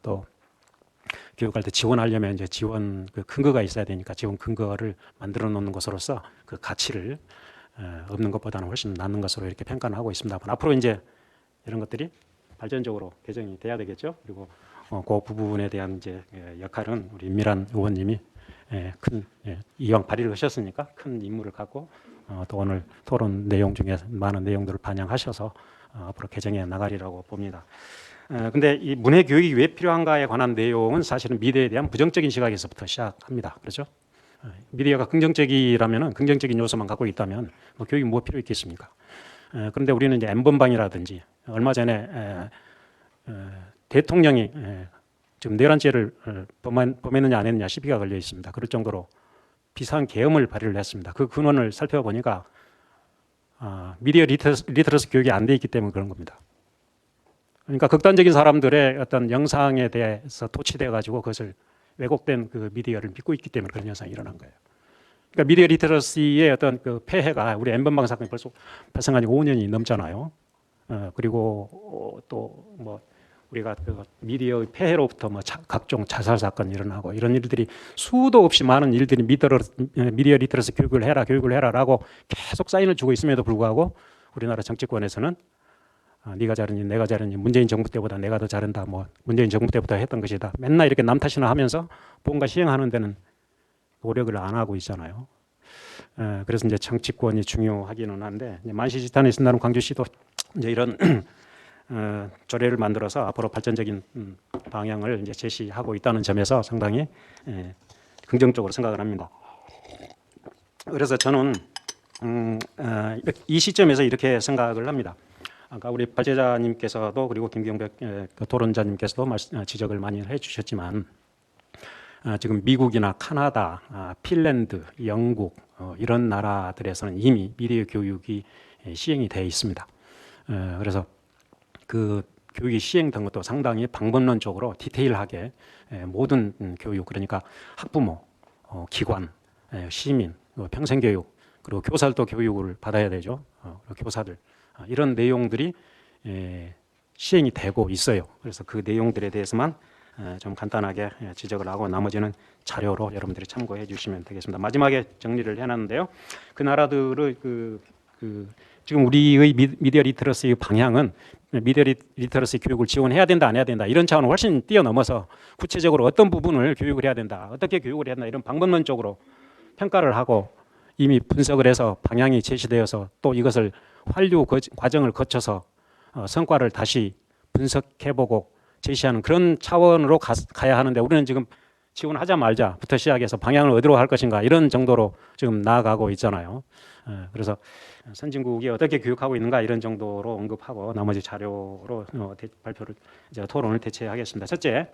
또 교육할 때 지원하려면 이제 지원 그 근거가 있어야 되니까 지원 근거를 만들어 놓는 것으로서 그 가치를 없는 것보다는 훨씬 낫는 것으로 이렇게 평가는 하고 있습니다만 앞으로 이제 이런 것들이 발전적으로 개정이 돼야 되겠죠. 그리고 그 부분에 대한 이제 역할은 우리 임미란 의원님이 이왕 발의를 하셨으니까 큰 임무를 갖고 또 오늘 토론 내용 중에 많은 내용들을 반영하셔서 앞으로 개정해 나가리라고 봅니다. 근데 이 문해 교육이 왜 필요한가에 관한 내용은 사실은 미디어에 대한 부정적인 시각에서부터 시작합니다. 그렇죠? 미디어가 긍정적이라면은 긍정적인 요소만 갖고 있다면 뭐 교육이 뭐 필요 있겠습니까? 그런데 우리는 이제 N번방이라든지 얼마 전에 대통령이 지금 내란죄를 범했느냐 안 했느냐 시비가 걸려 있습니다. 그럴 정도로 비상 계엄을 발의를 했습니다. 그 근원을 살펴보니까 미디어 리터러시 교육이 안 돼 있기 때문에 그런 겁니다. 그러니까 극단적인 사람들의 어떤 영상에 대해서 도취돼 가지고 그것을 왜곡된 그 미디어를 믿고 있기 때문에 그런 현상이 일어난 거예요. 그러니까 미디어 리터러시의 어떤 그 폐해가 우리 N번방 사건이 벌써 발생한 지 5년이 넘잖아요. 그리고 또 뭐 우리가 그 미디어의 폐해로부터 뭐 각종 자살 사건이 일어나고 이런 일들이 수도 없이 많은 일들이 미디어 리터러시 교육을 해라라고 계속 사인을 주고 있음에도 불구하고 우리나라 정치권에서는 네가 잘했니 내가 잘했니 문재인 정부 때보다 내가 더 잘한다 뭐 문재인 정부 때부터 했던 것이다 맨날 이렇게 남 탓이나 하면서 뭔가 시행하는 데는 노력을 안 하고 있잖아요. 그래서 이제 정치권이 중요하기는 한데 만시지탄에 쓴다는 광주시도 이제 이런 조례를 만들어서 앞으로 발전적인 방향을 이제 제시하고 있다는 점에서 상당히 긍정적으로 생각을 합니다. 그래서 저는 이 시점에서 이렇게 생각을 합니다. 아까 우리 발제자님께서도 그리고 김경백 토론자님께서도 지적을 많이 해주셨지만 지금 미국이나 카나다, 핀란드, 영국 이런 나라들에서는 이미 미디어 교육이 시행이 되어 있습니다. 그래서 그 교육이 시행된 것도 상당히 방법론적으로 디테일하게 모든 교육 그러니까 학부모, 기관, 시민, 평생교육 그리고 교사들도 교육을 받아야 되죠. 교사들 이런 내용들이 시행이 되고 있어요. 그래서 그 내용들에 대해서만 좀 간단하게 지적을 하고 나머지는 자료로 여러분들이 참고해 주시면 되겠습니다. 마지막에 정리를 해놨는데요. 그 나라들의 지금 우리의 미디어 리터러시 방향은 미디어 리터러시 교육을 지원해야 된다 안 해야 된다 이런 차원을 훨씬 뛰어넘어서 구체적으로 어떤 부분을 교육을 해야 된다 어떻게 교육을 해야 된다 이런 방법론적으로 평가를 하고 이미 분석을 해서 방향이 제시되어서 또 이것을 환류 과정을 거쳐서 성과를 다시 분석해보고 제시하는 그런 차원으로 가야 하는데 우리는 지금 지원하자 말자부터 시작해서 방향을 어디로 할 것인가 이런 정도로 지금 나아가고 있잖아요. 그래서 선진국이 어떻게 교육하고 있는가 이런 정도로 언급하고 나머지 자료로 발표를 이제 토론을 대체하겠습니다. 첫째,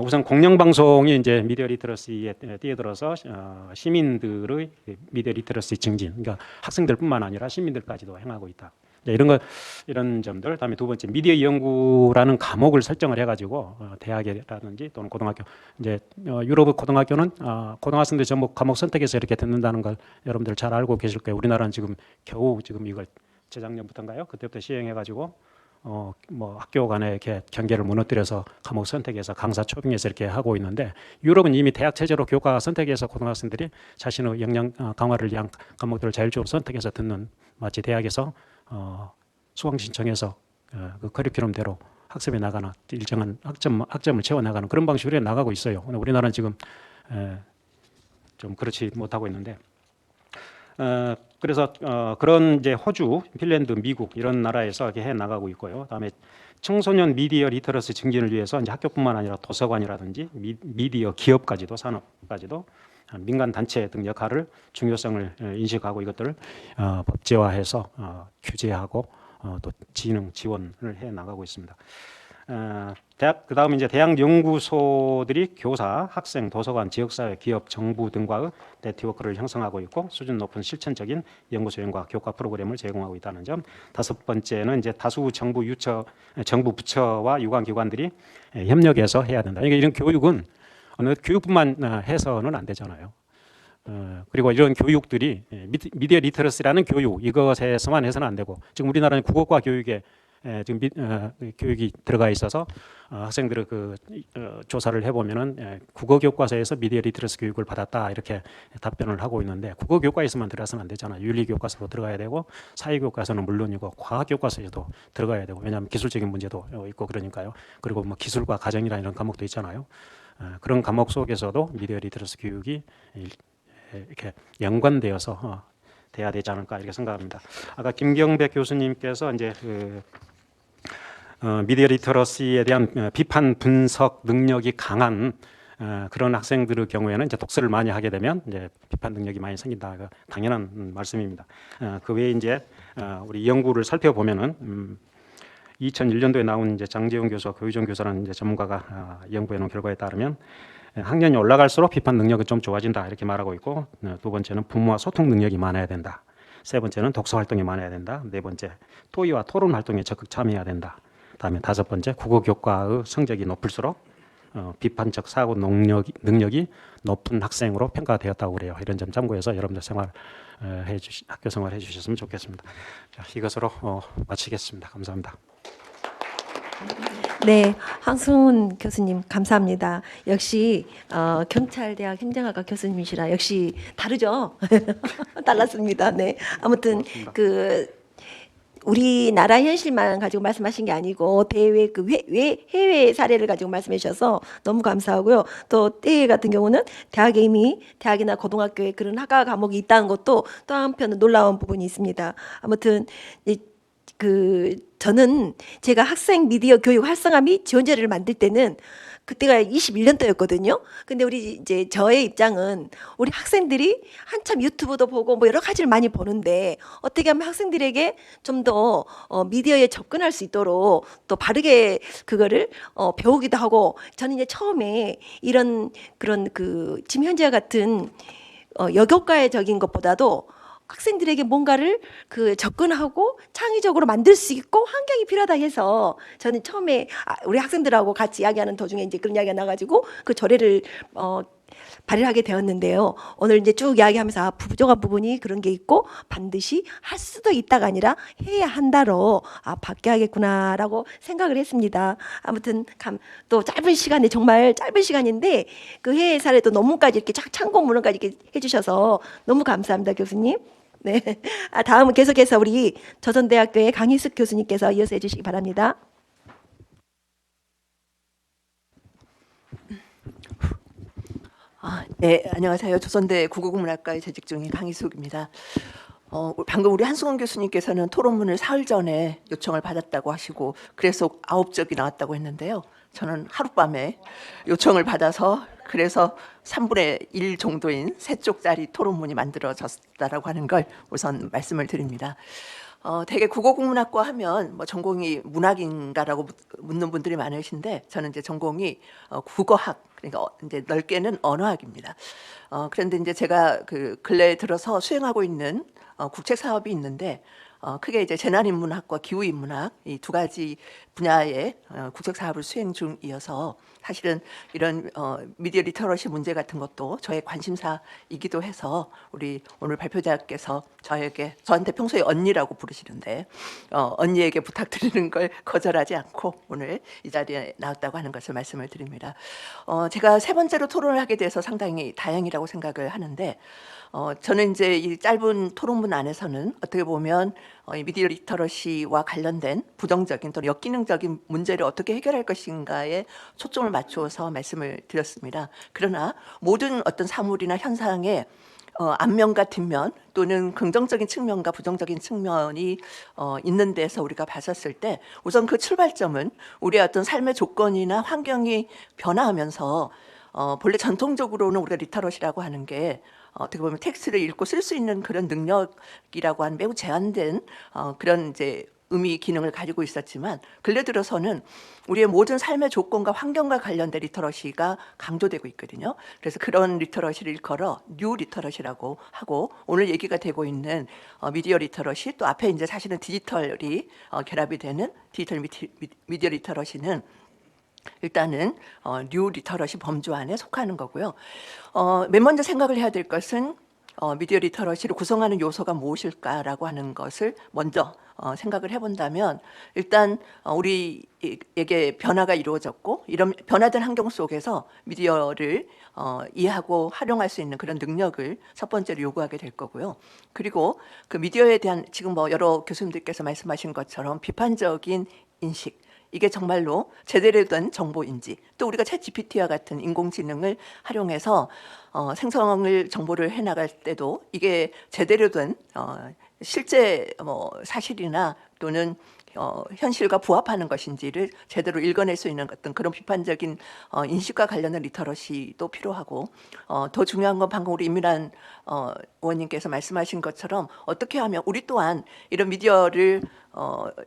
우선 공영방송이 이제 미디어 리터러시에 뛰어들어서 시민들의 미디어 리터러시 증진, 그러니까 학생들뿐만 아니라 시민들까지도 행하고 있다. 이런 점들. 다음에 두 번째 미디어 연구라는 과목을 설정을 해가지고 대학이라든지 또는 고등학교 이제 유럽 고등학교는 고등학생들 전부 과목 선택해서 이렇게 듣는다는 걸 여러분들 잘 알고 계실 거예요. 우리나라는 지금 겨우 지금 이걸 재작년부터인가요? 그때부터 시행해가지고 뭐 학교 간에 이렇게 경계를 무너뜨려서 과목 선택해서 강사 초빙해서 이렇게 하고 있는데 유럽은 이미 대학 체제로 교과 선택해서 고등학생들이 자신의 역량 강화를 위한 과목들을 자율적으로 선택해서 듣는 마치 대학에서 수강 신청해서 그 커리큘럼대로 학습해 나가는 일정한 학점을 채워 나가는 그런 방식으로 해 나가고 있어요. 근데 우리나라는 지금 좀 그렇지 못하고 있는데 그래서 그런 이제 호주, 핀란드, 미국 이런 나라에서 이렇게 해 나가고 있고요. 다음에 청소년 미디어 리터러시 증진을 위해서 이제 학교뿐만 아니라 도서관이라든지 미디어 기업까지도 산업까지도 민간 단체 등 역할을 중요성을 인식하고 이것들을 법제화해서 규제하고 또 진흥 지원을 해 나가고 있습니다. 대학 그다음에 이제 대학 연구소들이 교사, 학생, 도서관, 지역사회, 기업, 정부 등과의 네트워크를 형성하고 있고 수준 높은 실천적인 연구 수행과 교과 프로그램을 제공하고 있다는 점. 다섯 번째는 이제 다수 정부 부처와 유관기관들이 협력해서 해야 된다. 그러니까 이런 교육은 어느 교육뿐만 해서는 안 되잖아요. 그리고 이런 교육들이 미디어 리터러시라는 교육 이것에서만 해서는 안 되고 지금 우리나라는 국어과 교육에 지금 교육이 들어가 있어서 학생들의 그 조사를 해보면은 국어 교과서에서 미디어 리터러시 교육을 받았다 이렇게 답변을 하고 있는데 국어 교과에서만 들어가서는 안 되잖아요. 윤리 교과서도 들어가야 되고 사회 교과서는 물론이고 과학 교과서에도 들어가야 되고 왜냐하면 기술적인 문제도 있고 그러니까요. 그리고 뭐 기술과 가정이나 이런 과목도 있잖아요. 그런 과목 속에서도 미디어 리터러시 교육이 이렇게 연관되어서 돼야 되지 않을까 이렇게 생각합니다. 아까 김경백 교수님께서 이제 미디어 리터러시에 대한 비판 분석 능력이 강한 그런 학생들의 경우에는 이제 독서를 많이 하게 되면 이제 비판 능력이 많이 생긴다. 당연한 말씀입니다. 그 외에 이제 우리 연구를 살펴보면은 2001년도에 나온 이제 장재훈 교수와 고유정 교수라는 이제 전문가가 연구해 놓은 결과에 따르면 학년이 올라갈수록 비판 능력은 좀 좋아진다 이렇게 말하고 있고 두 번째는 부모와 소통 능력이 많아야 된다. 세 번째는 독서 활동이 많아야 된다. 네 번째 토의와 토론 활동에 적극 참여해야 된다. 다음에 다섯 번째 국어 교과의 성적이 높을수록 비판적 사고 능력이 높은 학생으로 평가되었다고 그래요. 이런 점 참고해서 여러분들 학교 생활 해주셨으면 좋겠습니다. 자, 이것으로 마치겠습니다. 감사합니다. 네, 황승훈 교수님 감사합니다. 역시 경찰대학 행정학과 교수님이시라 역시 다르죠? 달랐습니다. 네, 아무튼 우리나라 현실만 가지고 말씀하신 게 아니고 대외 해외 사례를 가지고 말씀해 주셔서 너무 감사하고요. 또 해외 같은 경우는 대학에 이미 대학이나 고등학교에 그런 학과 과목이 있다는 것도 또 한편은 놀라운 부분이 있습니다. 아무튼 저는 제가 학생 미디어 교육 활성화 및 지원제를 만들 때는 그때가 21년도였거든요. 근데 이제 저의 입장은 우리 학생들이 한참 유튜브도 보고 뭐 여러 가지를 많이 보는데 어떻게 하면 학생들에게 좀 더 미디어에 접근할 수 있도록 또 바르게 그거를 배우기도 하고 저는 이제 처음에 그런 지금 현재와 같은 역효과적인 것보다도 학생들에게 뭔가를 접근하고 창의적으로 만들 수 있고 환경이 필요하다 해서 저는 처음에 우리 학생들하고 같이 이야기하는 도중에 이제 그런 이야기가 나가지고 그 조례를 발의하게 되었는데요. 오늘 이제 쭉 이야기하면서 부족한 부분이 그런 게 있고 반드시 할 수도 있다가 아니라 해야 한다로 바뀌어야겠구나라고 생각을 했습니다. 아무튼 또 짧은 시간에 정말 짧은 시간인데 그 해외 사례도 논문까지 이렇게 참고문헌까지 이렇게 해주셔서 너무 감사합니다, 교수님. 네, 다음은 계속해서 우리 조선대학교의 강희숙 교수님께서 이어서 해주시기 바랍니다. 네, 안녕하세요. 조선대 국어국문학과에 재직 중인 강희숙입니다. 방금 우리 한승훈 교수님께서는 토론문을 사흘 전에 요청을 받았다고 하시고 그래서 9쪽이 나왔다고 했는데요. 저는 하룻밤에 요청을 받아서 그래서 3분의 1 정도인 3쪽짜리 토론문이 만들어졌다라고 하는 걸 우선 말씀을 드립니다. 되게 국어국문학과 하면 뭐 전공이 문학인가라고 묻는 분들이 많으신데 저는 이제 전공이 국어학, 그러니까 이제 넓게는 언어학입니다. 그런데 이제 제가 근래에 들어서 수행하고 있는 국책 사업이 있는데 크게 이제 재난인문학과 기후인문학 이 두 가지 분야의 국책 사업을 수행 중이어서 사실은 이런 미디어 리터러시 문제 같은 것도 저의 관심사이기도 해서 우리 오늘 발표자께서 저한테 평소에 언니라고 부르시는데 언니에게 부탁드리는 걸 거절하지 않고 오늘 이 자리에 나왔다고 하는 것을 말씀을 드립니다. 제가 세 번째로 토론을 하게 돼서 상당히 다행이라고 생각을 하는데 저는 이제 이 짧은 토론문 안에서는 어떻게 보면 이 미디어 리터러시와 관련된 부정적인 또는 엮이는 긍정적인 문제를 어떻게 해결할 것인가에 초점을 맞추어서 말씀을 드렸습니다. 그러나 모든 어떤 사물이나 현상에 앞면과 뒷면 또는 긍정적인 측면과 부정적인 측면이 있는 데서 우리가 봤었을 때 우선 그 출발점은 우리의 어떤 삶의 조건이나 환경이 변화하면서 본래 전통적으로는 우리가 리터러시라고 하는 게 어떻게 보면 텍스트를 읽고 쓸 수 있는 그런 능력이라고 하는 매우 제한된 그런 이제 의미 기능을 가지고 있었지만 근래 들어서는 우리의 모든 삶의 조건과 환경과 관련된 리터러시가 강조되고 있거든요. 그래서 그런 리터러시를 일컬어 뉴 리터러시라고 하고 오늘 얘기가 되고 있는 미디어 리터러시 또 앞에 이제 사실은 디지털이 결합이 되는 디지털 미디어 리터러시는 일단은 뉴 리터러시 범주 안에 속하는 거고요. 맨 먼저 생각을 해야 될 것은 미디어 리터러시를 구성하는 요소가 무엇일까라고 하는 것을 먼저 생각을 해본다면 일단 우리에게 변화가 이루어졌고 이런 변화된 환경 속에서 미디어를 이해하고 활용할 수 있는 그런 능력을 첫 번째로 요구하게 될 거고요. 그리고 그 미디어에 대한 지금 뭐 여러 교수님들께서 말씀하신 것처럼 비판적인 인식 이게 정말로 제대로 된 정보인지 또 우리가 챗 GPT와 같은 인공지능을 활용해서 생성을 정보를 해나갈 때도 이게 제대로 된 실제 뭐 사실이나 또는 현실과 부합하는 것인지를 제대로 읽어낼 수 있는 어떤 그런 비판적인 인식과 관련된 리터러시도 필요하고 더 중요한 건 방금 우리 임미란 의원님께서 말씀하신 것처럼 어떻게 하면 우리 또한 이런 미디어를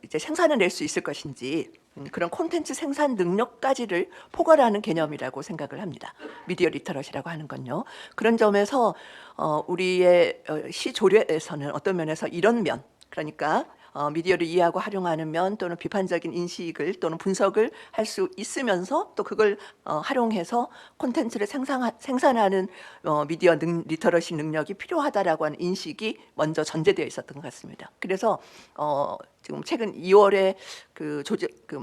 이제 생산해낼 수 있을 것인지 그런 콘텐츠 생산 능력까지를 포괄하는 개념이라고 생각을 합니다. 미디어 리터러시라고 하는 건요. 그런 점에서 우리의 시 조례에서는 어떤 면에서 이런 면, 그러니까 미디어를 이해하고 활용하는 면 또는 비판적인 인식을 또는 분석을 할 수 있으면서 또 그걸 활용해서 콘텐츠를 생산하는 미디어 리터러시 능력이 필요하다라고 하는 인식이 먼저 전제되어 있었던 것 같습니다. 그래서 지금 최근 2월에 그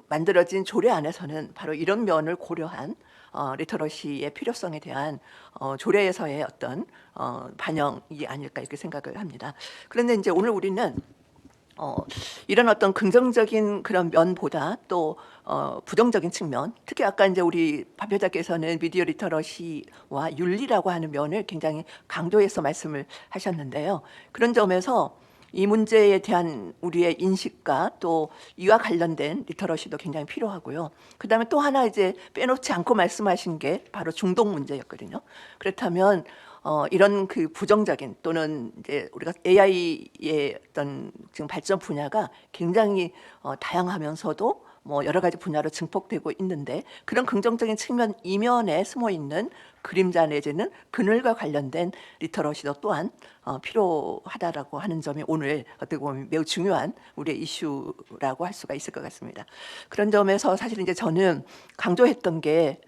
만들어진 조례 안에서는 바로 이런 면을 고려한 리터러시의 필요성에 대한 조례에서의 어떤 반영이 아닐까 이렇게 생각을 합니다. 그런데 이제 오늘 우리는 이런 어떤 긍정적인 그런 면보다 또 부정적인 측면, 특히 아까 이제 우리 박 회장께서는 미디어 리터러시와 윤리라고 하는 면을 굉장히 강조해서 말씀을 하셨는데요. 그런 점에서 이 문제에 대한 우리의 인식과 또 이와 관련된 리터러시도 굉장히 필요하고요. 그다음에 또 하나 이제 빼놓지 않고 말씀하신 게 바로 중독 문제였거든요. 그렇다면 이런 그 부정적인 또는 이제 우리가 AI의 어떤 지금 발전 분야가 굉장히 다양하면서도 뭐 여러 가지 분야로 증폭되고 있는데 그런 긍정적인 측면 이면에 숨어 있는 그림자 내지는 그늘과 관련된 리터러시도 또한 필요하다라고 하는 점이 오늘 어떻게 보면 매우 중요한 우리의 이슈라고 할 수가 있을 것 같습니다. 그런 점에서 사실 이제 저는 강조했던 게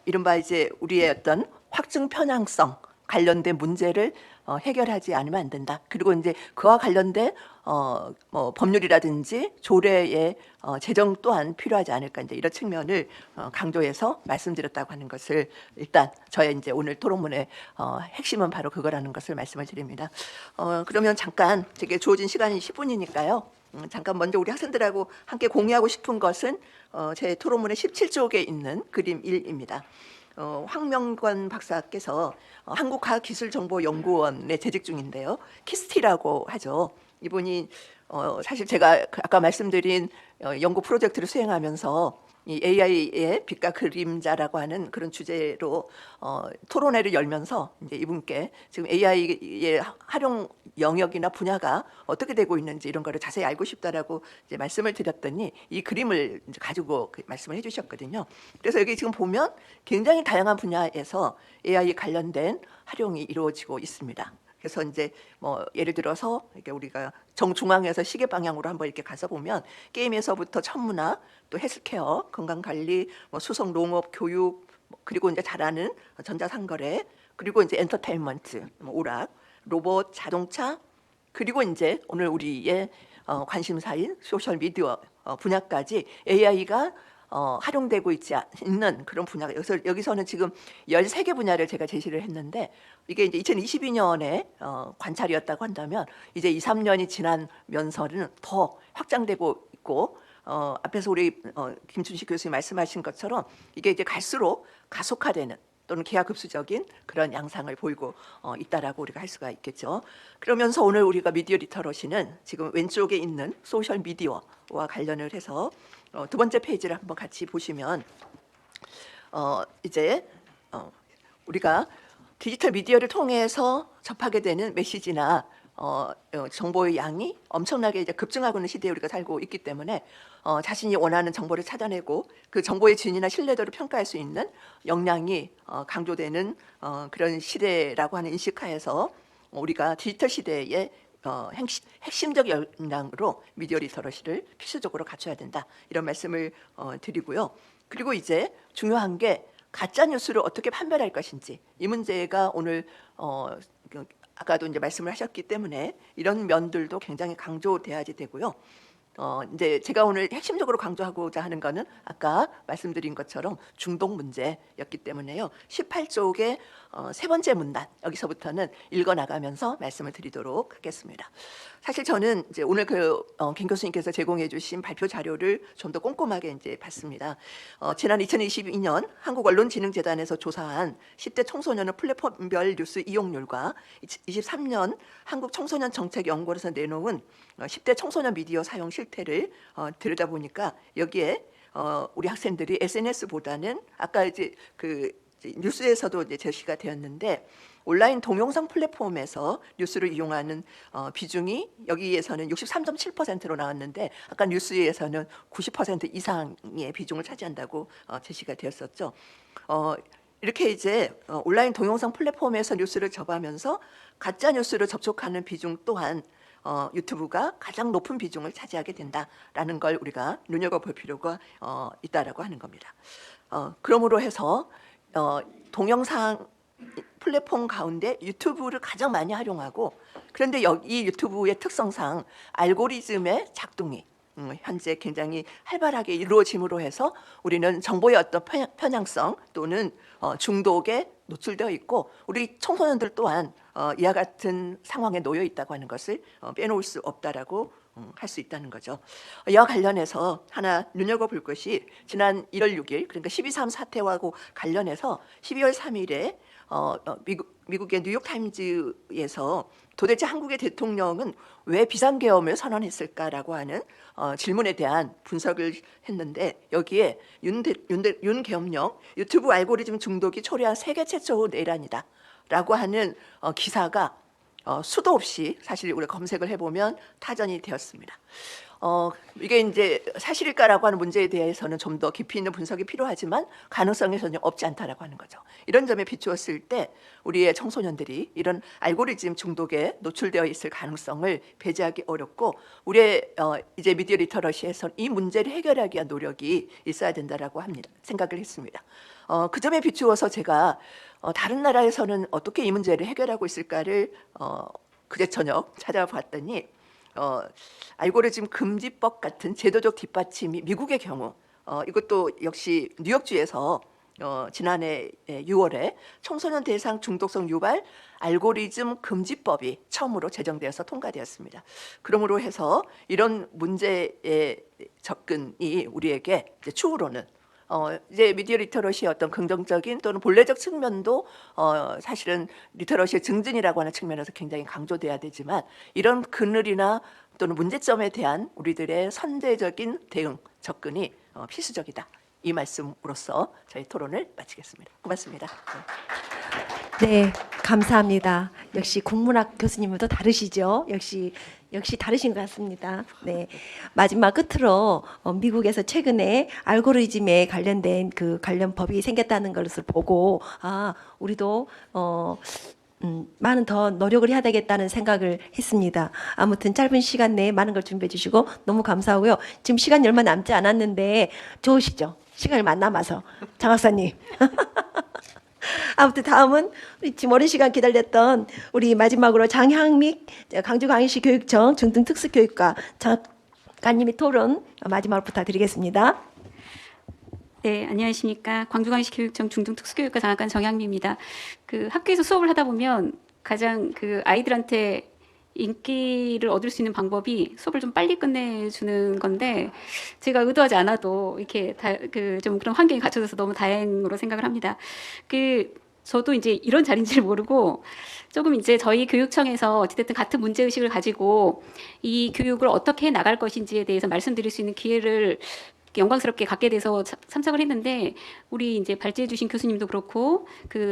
이른바 이제 우리의 어떤 확증 편향성 관련된 문제를 해결하지 않으면 안 된다. 그리고 이제 그와 관련된 뭐 법률이라든지 조례의 제정 또한 필요하지 않을까 이제 이런 측면을 강조해서 말씀드렸다고 하는 것을 일단 저의 이제 오늘 토론문의 핵심은 바로 그거라는 것을 말씀을 드립니다. 그러면 잠깐 제게 주어진 시간이 10분이니까요. 잠깐 먼저 우리 학생들하고 함께 공유하고 싶은 것은 제 토론문의 17쪽에 있는 그림 1입니다. 황명권 박사께서 한국과학기술정보연구원에 재직 중인데요. 키스티라고 하죠. 이분이 사실 제가 아까 말씀드린 연구 프로젝트를 수행하면서 이 AI의 빛과 그림자라고 하는 그런 주제로 토론회를 열면서 이제 이분께 지금 AI의 활용 영역이나 분야가 어떻게 되고 있는지 이런 거를 자세히 알고 싶다라고 이제 말씀을 드렸더니 이 그림을 이제 가지고 말씀을 해주셨거든요. 그래서 여기 지금 보면 굉장히 다양한 분야에서 AI 관련된 활용이 이루어지고 있습니다. 그래서 이제 뭐 예를 들어서 이렇게 우리가 정중앙에서 시계 방향으로 한번 이렇게 가서 보면 게임에서부터 천문학, 또 헬스케어, 건강관리, 뭐 수송, 농업, 교육, 그리고 이제 잘하는 전자상거래, 그리고 이제 엔터테인먼트, 뭐 오락, 로봇, 자동차, 그리고 이제 오늘 우리의 관심사인 소셜 미디어 분야까지 AI가 활용되고 있는 그런 분야가 여기서는 지금 13개 분야를 제가 제시를 했는데 이게 이제 2022년에 관찰이었다고 한다면 이제 2, 3년이 지나면서는 더 확장되고 있고 앞에서 우리 김춘식 교수님 말씀하신 것처럼 이게 이제 갈수록 가속화되는 또는 기하급수적인 그런 양상을 보이고 있다라고 우리가 할 수가 있겠죠. 그러면서 오늘 우리가 미디어 리터러시는 지금 왼쪽에 있는 소셜 미디어와 관련을 해서 두 번째 페이지를 한번 같이 보시면 이제 우리가 디지털 미디어를 통해서 접하게 되는 메시지나 정보의 양이 엄청나게 이제 급증하고 있는 시대에 우리가 살고 있기 때문에 자신이 원하는 정보를 찾아내고 그 정보의 진위나 신뢰도를 평가할 수 있는 역량이 강조되는 그런 시대라고 하는 인식하에서 우리가 디지털 시대의 핵심적 역량으로 미디어 리터러시를 필수적으로 갖춰야 된다 이런 말씀을 드리고요. 그리고 이제 중요한 게 가짜 뉴스를 어떻게 판별할 것인지 이 문제가 오늘 아까도 이제 말씀을 하셨기 때문에 이런 면들도 굉장히 강조돼야지 되고요. 이제 제가 오늘 핵심적으로 강조하고자 하는 거는 아까 말씀드린 것처럼 중독 문제였기 때문에요. 18쪽의 세 번째 문단 여기서부터는 읽어 나가면서 말씀을 드리도록 하겠습니다. 사실 저는 이제 오늘 김 교수님께서 제공해주신 발표 자료를 좀 더 꼼꼼하게 이제 봤습니다. 지난 2022년 한국언론진흥재단에서 조사한 10대 청소년의 플랫폼별 뉴스 이용률과 23년 한국청소년정책연구원에서 내놓은 10대 청소년 미디어 사용 실태를 들여다보니까 여기에 우리 학생들이 SNS보다는 아까 이제 뉴스에서도 이제 제시가 되었는데 온라인 동영상 플랫폼에서 뉴스를 이용하는 비중이 여기에서는 63.7%로 나왔는데 아까 뉴스에서는 90% 이상의 비중을 차지한다고 제시가 되었었죠. 이렇게 이제 온라인 동영상 플랫폼에서 뉴스를 접하면서 가짜 뉴스를 접촉하는 비중 또한 유튜브가 가장 높은 비중을 차지하게 된다라는 걸 우리가 눈여겨볼 필요가 있다라고 하는 겁니다. 그러므로 해서 동영상 플랫폼 가운데 유튜브를 가장 많이 활용하고 그런데 이 유튜브의 특성상 알고리즘의 작동이 현재 굉장히 활발하게 이루어짐으로 해서 우리는 정보의 어떤 편향성 또는 중독에 노출되어 있고 우리 청소년들 또한 이와 같은 상황에 놓여 있다고 하는 것을 빼놓을 수 없다라고 할 수 있다는 거죠. 이와 관련해서 하나 눈여겨볼 것이 지난 1월 6일 그러니까 12.3 사태하고 관련해서 12월 3일에 미국의 뉴욕타임즈에서 도대체 한국의 대통령은 왜 비상계엄을 선언했을까라고 하는 질문에 대한 분석을 했는데 여기에 윤 계엄령 유튜브 알고리즘 중독이 초래한 세계 최초 내란이다 라고 하는 기사가 수도 없이 사실 우리가 검색을 해보면 타전이 되었습니다. 이게 이제 사실일까라고 하는 문제에 대해서는 좀 더 깊이 있는 분석이 필요하지만 가능성이 전혀 없지 않다라고 하는 거죠. 이런 점에 비추었을 때 우리의 청소년들이 이런 알고리즘 중독에 노출되어 있을 가능성을 배제하기 어렵고 우리의 이제 미디어 리터러시에서 이 문제를 해결하기 위한 노력이 있어야 된다라고 합니다. 생각을 했습니다. 그 점에 비추어서 제가 다른 나라에서는 어떻게 이 문제를 해결하고 있을까를 그제 저녁 찾아봤더니 알고리즘 금지법 같은 제도적 뒷받침이 미국의 경우 이것도 역시 뉴욕주에서 지난해 6월에 청소년 대상 중독성 유발 알고리즘 금지법이 처음으로 제정되어서 통과되었습니다. 그러므로 해서 이런 문제의 접근이 우리에게 이제 추후로는 이제 미디어 리터러시의 어떤 긍정적인 또는 본래적 측면도 사실은 리터러시의 증진이라고 하는 측면에서 굉장히 강조돼야 되지만 이런 그늘이나 또는 문제점에 대한 우리들의 선제적인 대응 접근이 필수적이다. 이 말씀으로써 저희 토론을 마치겠습니다. 고맙습니다. 네, 감사합니다. 역시 국문학 교수님은 또 다르시죠? 역시 다르신 것 같습니다. 네, 마지막 끝으로 미국에서 최근에 알고리즘에 관련된 그 관련 법이 생겼다는 것을 보고 우리도 많은 더 노력을 해야 되겠다는 생각을 했습니다. 아무튼 짧은 시간 내에 많은 걸 준비해 주시고 너무 감사하고요. 지금 시간이 얼마 남지 않았는데 좋으시죠? 시간이 만 남아서 장 박사님. 아무튼 다음은 지금 오랜 시간 기다렸던 우리 마지막으로 장향믹 강주광역시 교육청 중등특수교육과 장관님의 토론 마지막으로 부탁드리겠습니다. 네, 안녕하십니까. 광주광역시 교육청 중등특수교육과 장학관 정향미입니다. 학교에서 수업을 하다 보면 가장 아이들한테 인기를 얻을 수 있는 방법이 수업을 좀 빨리 끝내주는 건데 제가 의도하지 않아도 이렇게 좀 그런 환경이 갖춰져서 너무 다행으로 생각을 합니다. 저도 이제 이런 자리인지를 모르고 조금 이제 저희 교육청에서 어찌됐든 같은 문제의식을 가지고 이 교육을 어떻게 나갈 것인지에 대해서 말씀드릴 수 있는 기회를 영광스럽게 갖게 돼서 참석을 했는데 우리 이제 발제해 주신 교수님도 그렇고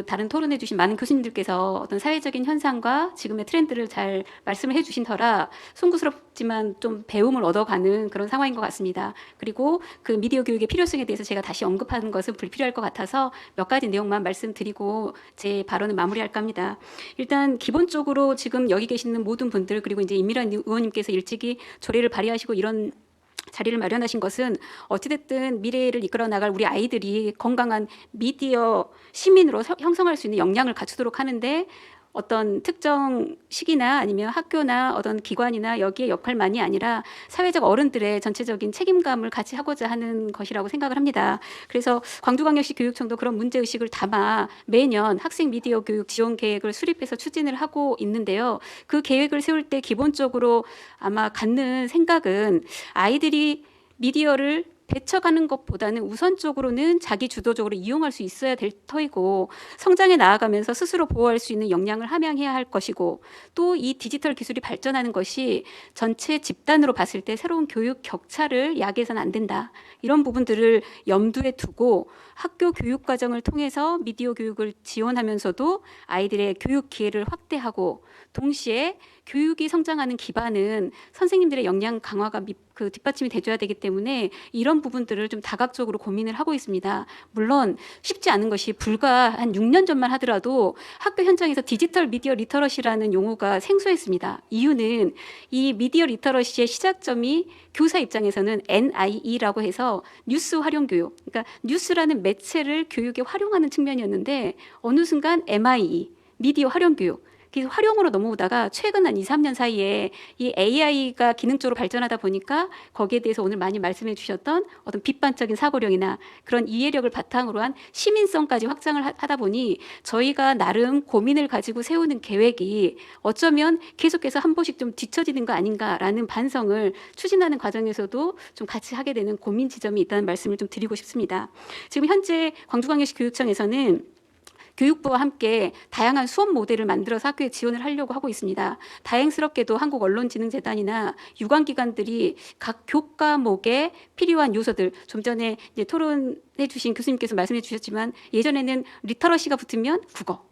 다른 토론해 주신 많은 교수님들께서 어떤 사회적인 현상과 지금의 트렌드를 잘 말씀을 해 주신 터라 송구스럽지만 좀 배움을 얻어가는 그런 상황인 것 같습니다. 그리고 미디어 교육의 필요성에 대해서 제가 다시 언급하는 것은 불필요할 것 같아서 몇 가지 내용만 말씀드리고 제 발언을 마무리할까 합니다. 일단 기본적으로 지금 여기 계시는 모든 분들 그리고 이제 임미란 의원님께서 일찍이 조례를 발의하시고 이런 자리를 마련하신 것은 어찌됐든 미래를 이끌어 나갈 우리 아이들이 건강한 미디어 시민으로 형성할 수 있는 역량을 갖추도록 하는데 어떤 특정 시기나 아니면 학교나 어떤 기관이나 여기에 역할만이 아니라 사회적 어른들의 전체적인 책임감을 같이 하고자 하는 것이라고 생각을 합니다. 그래서 광주광역시 교육청도 그런 문제의식을 담아 매년 학생 미디어 교육 지원 계획을 수립해서 추진을 하고 있는데요. 그 계획을 세울 때 기본적으로 아마 갖는 생각은 아이들이 미디어를 배쳐가는 것보다는 우선적으로는 자기 주도적으로 이용할 수 있어야 될 터이고 성장해 나아가면서 스스로 보호할 수 있는 역량을 함양해야 할 것이고 또 이 디지털 기술이 발전하는 것이 전체 집단으로 봤을 때 새로운 교육 격차를 야기해서는 안 된다. 이런 부분들을 염두에 두고 학교 교육 과정을 통해서 미디어 교육을 지원하면서도 아이들의 교육 기회를 확대하고 동시에 교육이 성장하는 기반은 선생님들의 역량 강화가 뒷받침이 돼줘야 되기 때문에 이런 부분들을 좀 다각적으로 고민을 하고 있습니다. 물론 쉽지 않은 것이 불과 한 6년 전만 하더라도 학교 현장에서 디지털 미디어 리터러시라는 용어가 생소했습니다. 이유는 이 미디어 리터러시의 시작점이 교사 입장에서는 NIE라고 해서 뉴스 활용 교육, 그러니까 뉴스라는 매체를 교육에 활용하는 측면이었는데 어느 순간 MIE, 미디어 활용 교육, 활용으로 넘어오다가 최근 한 2, 3년 사이에 이 AI가 기능적으로 발전하다 보니까 거기에 대해서 오늘 많이 말씀해 주셨던 어떤 비판적인 사고력이나 그런 이해력을 바탕으로 한 시민성까지 확장을 하다 보니 저희가 나름 고민을 가지고 세우는 계획이 어쩌면 계속해서 한 번씩 좀 뒤처지는 거 아닌가라는 반성을 추진하는 과정에서도 좀 같이 하게 되는 고민 지점이 있다는 말씀을 좀 드리고 싶습니다. 지금 현재 광주광역시 교육청에서는 교육부와 함께 다양한 수업 모델을 만들어서 학교에 지원을 하려고 하고 있습니다. 다행스럽게도 한국언론진흥재단이나 유관기관들이 각 교과목에 필요한 요소들, 좀 전에 이제 토론해 주신 교수님께서 말씀해 주셨지만 예전에는 리터러시가 붙으면 국어,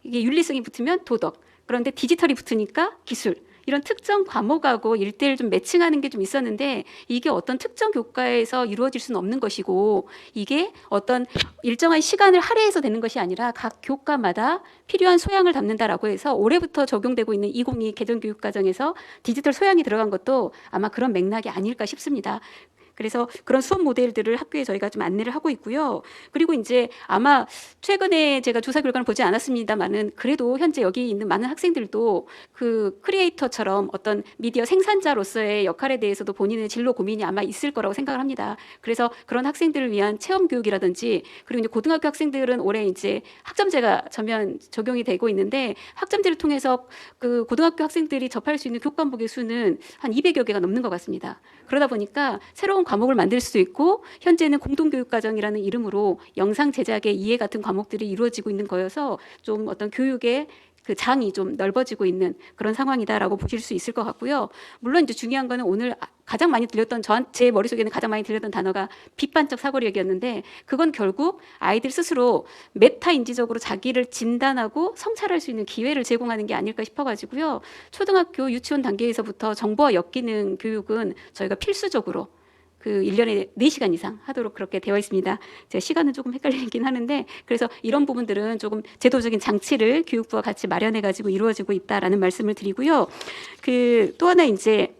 이게 윤리성이 붙으면 도덕, 그런데 디지털이 붙으니까 기술, 이런 특정 과목하고 1대1 좀 매칭하는 게 좀 있었는데 이게 어떤 특정 교과에서 이루어질 수는 없는 것이고 이게 어떤 일정한 시간을 할애해서 되는 것이 아니라 각 교과마다 필요한 소양을 담는다라고 해서 올해부터 적용되고 있는 2022 개정교육과정에서 디지털 소양이 들어간 것도 아마 그런 맥락이 아닐까 싶습니다. 그래서 그런 수업 모델들을 학교에 저희가 좀 안내를 하고 있고요. 그리고 이제 아마 최근에 제가 조사 결과는 보지 않았습니다만은 그래도 현재 여기 있는 많은 학생들도 크리에이터처럼 어떤 미디어 생산자로서의 역할에 대해서도 본인의 진로 고민이 아마 있을 거라고 생각을 합니다. 그래서 그런 학생들을 위한 체험 교육이라든지 그리고 이제 고등학교 학생들은 올해 이제 학점제가 전면 적용이 되고 있는데 학점제를 통해서 고등학교 학생들이 접할 수 있는 교과목의 수는 한 200여 개가 넘는 것 같습니다. 그러다 보니까 새로운 과목을 만들 수도 있고 현재는 공동교육과정이라는 이름으로 영상 제작의 이해 같은 과목들이 이루어지고 있는 거여서 좀 어떤 교육의 장이 좀 넓어지고 있는 그런 상황이다라고 보실 수 있을 것 같고요. 물론 이제 중요한 거는 오늘 가장 많이 들렸던 제 머릿속에는 가장 많이 들렸던 단어가 비판적 사고력이었는데 그건 결국 아이들 스스로 메타인지적으로 자기를 진단하고 성찰할 수 있는 기회를 제공하는 게 아닐까 싶어가지고요. 초등학교 유치원 단계에서부터 정보와 역기능 교육은 저희가 필수적으로 1년에 4시간 이상 하도록 그렇게 되어 있습니다. 제가 시간은 조금 헷갈리긴 하는데 그래서 이런 부분들은 조금 제도적인 장치를 교육부와 같이 마련해가지고 이루어지고 있다라는 말씀을 드리고요. 또 하나 이제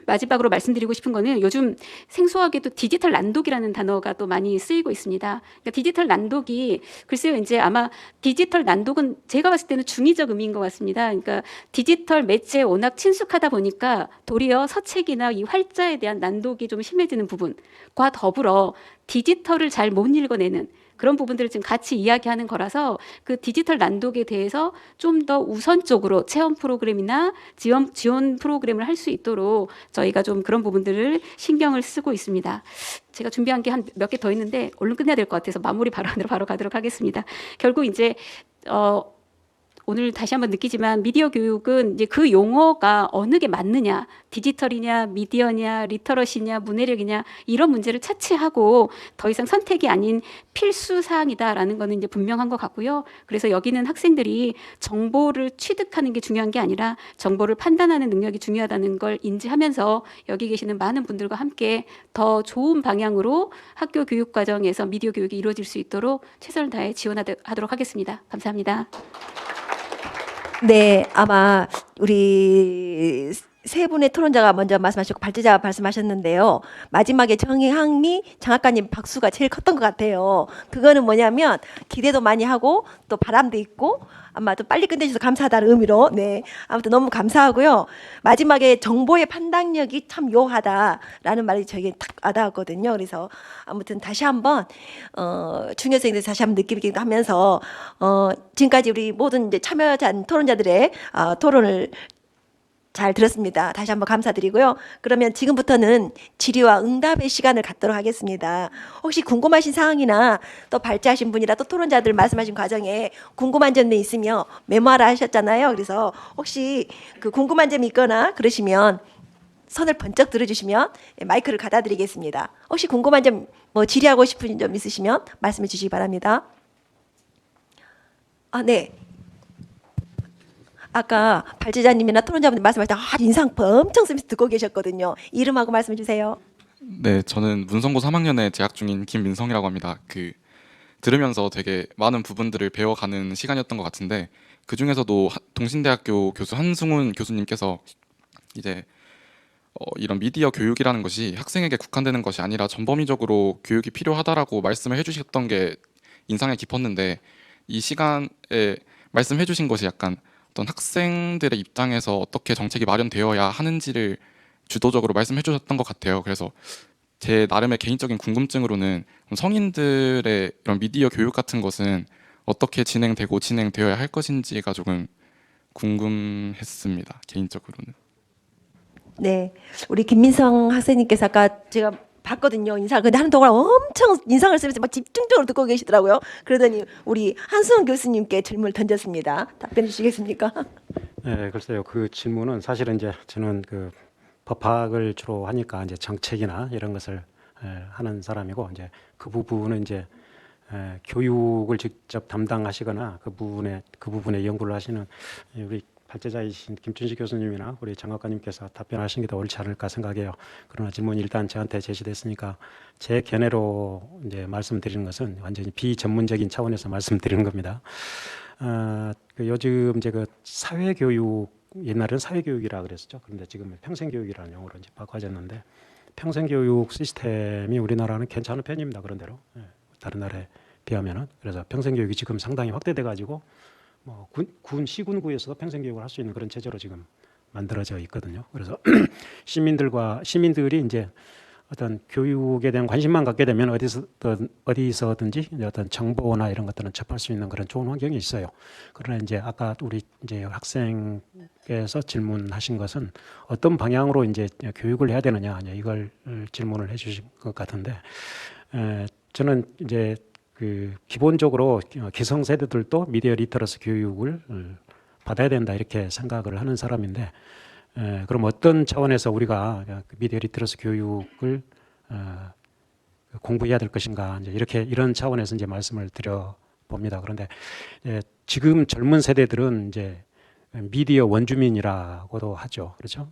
마지막으로 말씀드리고 싶은 거는 요즘 생소하게도 디지털 난독이라는 단어가 또 많이 쓰이고 있습니다. 그러니까 디지털 난독이 글쎄요 이제 아마 디지털 난독은 제가 봤을 때는 중의적 의미인 것 같습니다. 그러니까 디지털 매체에 워낙 친숙하다 보니까 도리어 서책이나 이 활자에 대한 난독이 좀 심해지는 부분과 더불어 디지털을 잘 못 읽어내는 그런 부분들을 지금 같이 이야기하는 거라서 그 디지털 난독에 대해서 좀 더 우선적으로 체험 프로그램이나 지원 프로그램을 할 수 있도록 저희가 좀 그런 부분들을 신경을 쓰고 있습니다. 제가 준비한 게 한 몇 개 더 있는데 얼른 끝내야 될 것 같아서 마무리 발언으로 바로 가도록 하겠습니다. 결국 이제 오늘 다시 한번 느끼지만 미디어 교육은 이제 그 용어가 어느 게 맞느냐, 디지털이냐, 미디어냐, 리터러시냐, 문해력이냐 이런 문제를 차치하고 더 이상 선택이 아닌 필수 사항이다라는 거는 이제 분명한 것 같고요. 그래서 여기는 학생들이 정보를 취득하는 게 중요한 게 아니라 정보를 판단하는 능력이 중요하다는 걸 인지하면서 여기 계시는 많은 분들과 함께 더 좋은 방향으로 학교 교육 과정에서 미디어 교육이 이루어질 수 있도록 최선을 다해 지원하도록 하겠습니다. 감사합니다. 네, 아마 우리 세 분의 토론자가 먼저 말씀하셨고 발제자가 말씀하셨는데요. 마지막에 정혜향미 장학관님 박수가 제일 컸던 것 같아요. 그거는 뭐냐면 기대도 많이 하고 또 바람도 있고 아마 좀 빨리 끝내주셔서 감사하다는 의미로 네 아무튼 너무 감사하고요. 마지막에 정보의 판단력이 참 요하다라는 말이 저에게 딱 와닿았거든요. 그래서 아무튼 다시 한번 중요성에 대해서 다시 한번 느끼기도 하면서 지금까지 우리 모든 이제 참여자 토론자들의 토론을 잘 들었습니다. 다시 한번 감사드리고요. 그러면 지금부터는 질의와 응답의 시간을 갖도록 하겠습니다. 혹시 궁금하신 사항이나 또 발제하신 분이라 또 토론자들 말씀하신 과정에 궁금한 점이 있으면 메모하라 하셨잖아요. 그래서 혹시 그 궁금한 점이 있거나 그러시면 손을 번쩍 들어주시면 마이크를 갖다 드리겠습니다. 혹시 궁금한 점, 뭐 질의하고 싶은 점 있으시면 말씀해 주시기 바랍니다. 네. 아까 발제자님이나 토론자분들 말씀하실 때 인상 엄청 쓰면서 듣고 계셨거든요. 이름하고 말씀해 주세요. 네, 저는 문성고 3학년에 재학 중인 김민성이라고 합니다. 들으면서 되게 많은 부분들을 배워가는 시간이었던 것 같은데 그 중에서도 동신대학교 교수 한승훈 교수님께서 이제 이런 미디어 교육이라는 것이 학생에게 국한되는 것이 아니라 전범위적으로 교육이 필요하다라고 말씀을 해주셨던 게 인상에 깊었는데 이 시간에 말씀해주신 것이 약간 어떤 학생들의 입장에서 어떻게 정책이 마련되어야 하는지를 주도적으로 말씀해 주셨던 것 같아요. 그래서 제 나름의 개인적인 궁금증으로는 성인들의 이런 미디어 교육 같은 것은 어떻게 진행되고 진행되어야 할 것인지가 조금 궁금했습니다. 개인적으로는. 네, 우리 김민성 학생님께서 아까 제가 봤거든요. 인상을. 근데 하는 동안 엄청 인상을 쓰면서 막 집중적으로 듣고 계시더라고요. 그러더니 우리 한수원 교수님께 질문을 던졌습니다. 답변 주시겠습니까? 네, 글쎄요. 그 질문은 사실은 이제 저는 그 법학을 주로 하니까 이제 정책이나 이런 것을 하는 사람이고 이제 그 부분은 이제 교육을 직접 담당하시거나 그 부분에 연구를 하시는 우리 발제자이신 김춘식 교수님이나 우리 장학관님께서 답변하신 게 더 옳지 않을까 생각해요. 그러나 질문이 일단 저한테 제시됐으니까 제 견해로 이제 말씀드리는 것은 완전히 비전문적인 차원에서 말씀드리는 겁니다. 요즘 이제 그 사회교육 옛날에는 사회교육이라 그랬었죠. 그런데 지금 평생교육이라는 용어로 이제 바꿔졌는데 평생교육 시스템이 우리나라는 괜찮은 편입니다. 그런대로 다른 나라에 비하면은 그래서 평생교육이 지금 상당히 확대돼 가지고 뭐 시군구에서도 평생교육을 할 수 있는 그런 체제로 지금 만들어져 있거든요. 그래서 시민들이 이제 어떤 교육에 대한 관심만 갖게 되면 어디서든지 어떤 정보나 이런 것들은 접할 수 있는 그런 좋은 환경이 있어요. 그러나 이제 아까 우리 이제 학생께서 질문하신 것은 어떤 방향으로 이제 교육을 해야 되느냐 이걸 질문을 해주신 것 같은데 저는 이제 기본적으로 기성세대들도 미디어 리터러시 교육을 받아야 된다 이렇게 생각을 하는 사람인데 그럼 어떤 차원에서 우리가 미디어 리터러시 교육을 공부해야 될 것인가 이제 이런 차원에서 이제 말씀을 드려 봅니다. 그런데 지금 젊은 세대들은 이제 미디어 원주민이라고도 하죠. 그렇죠?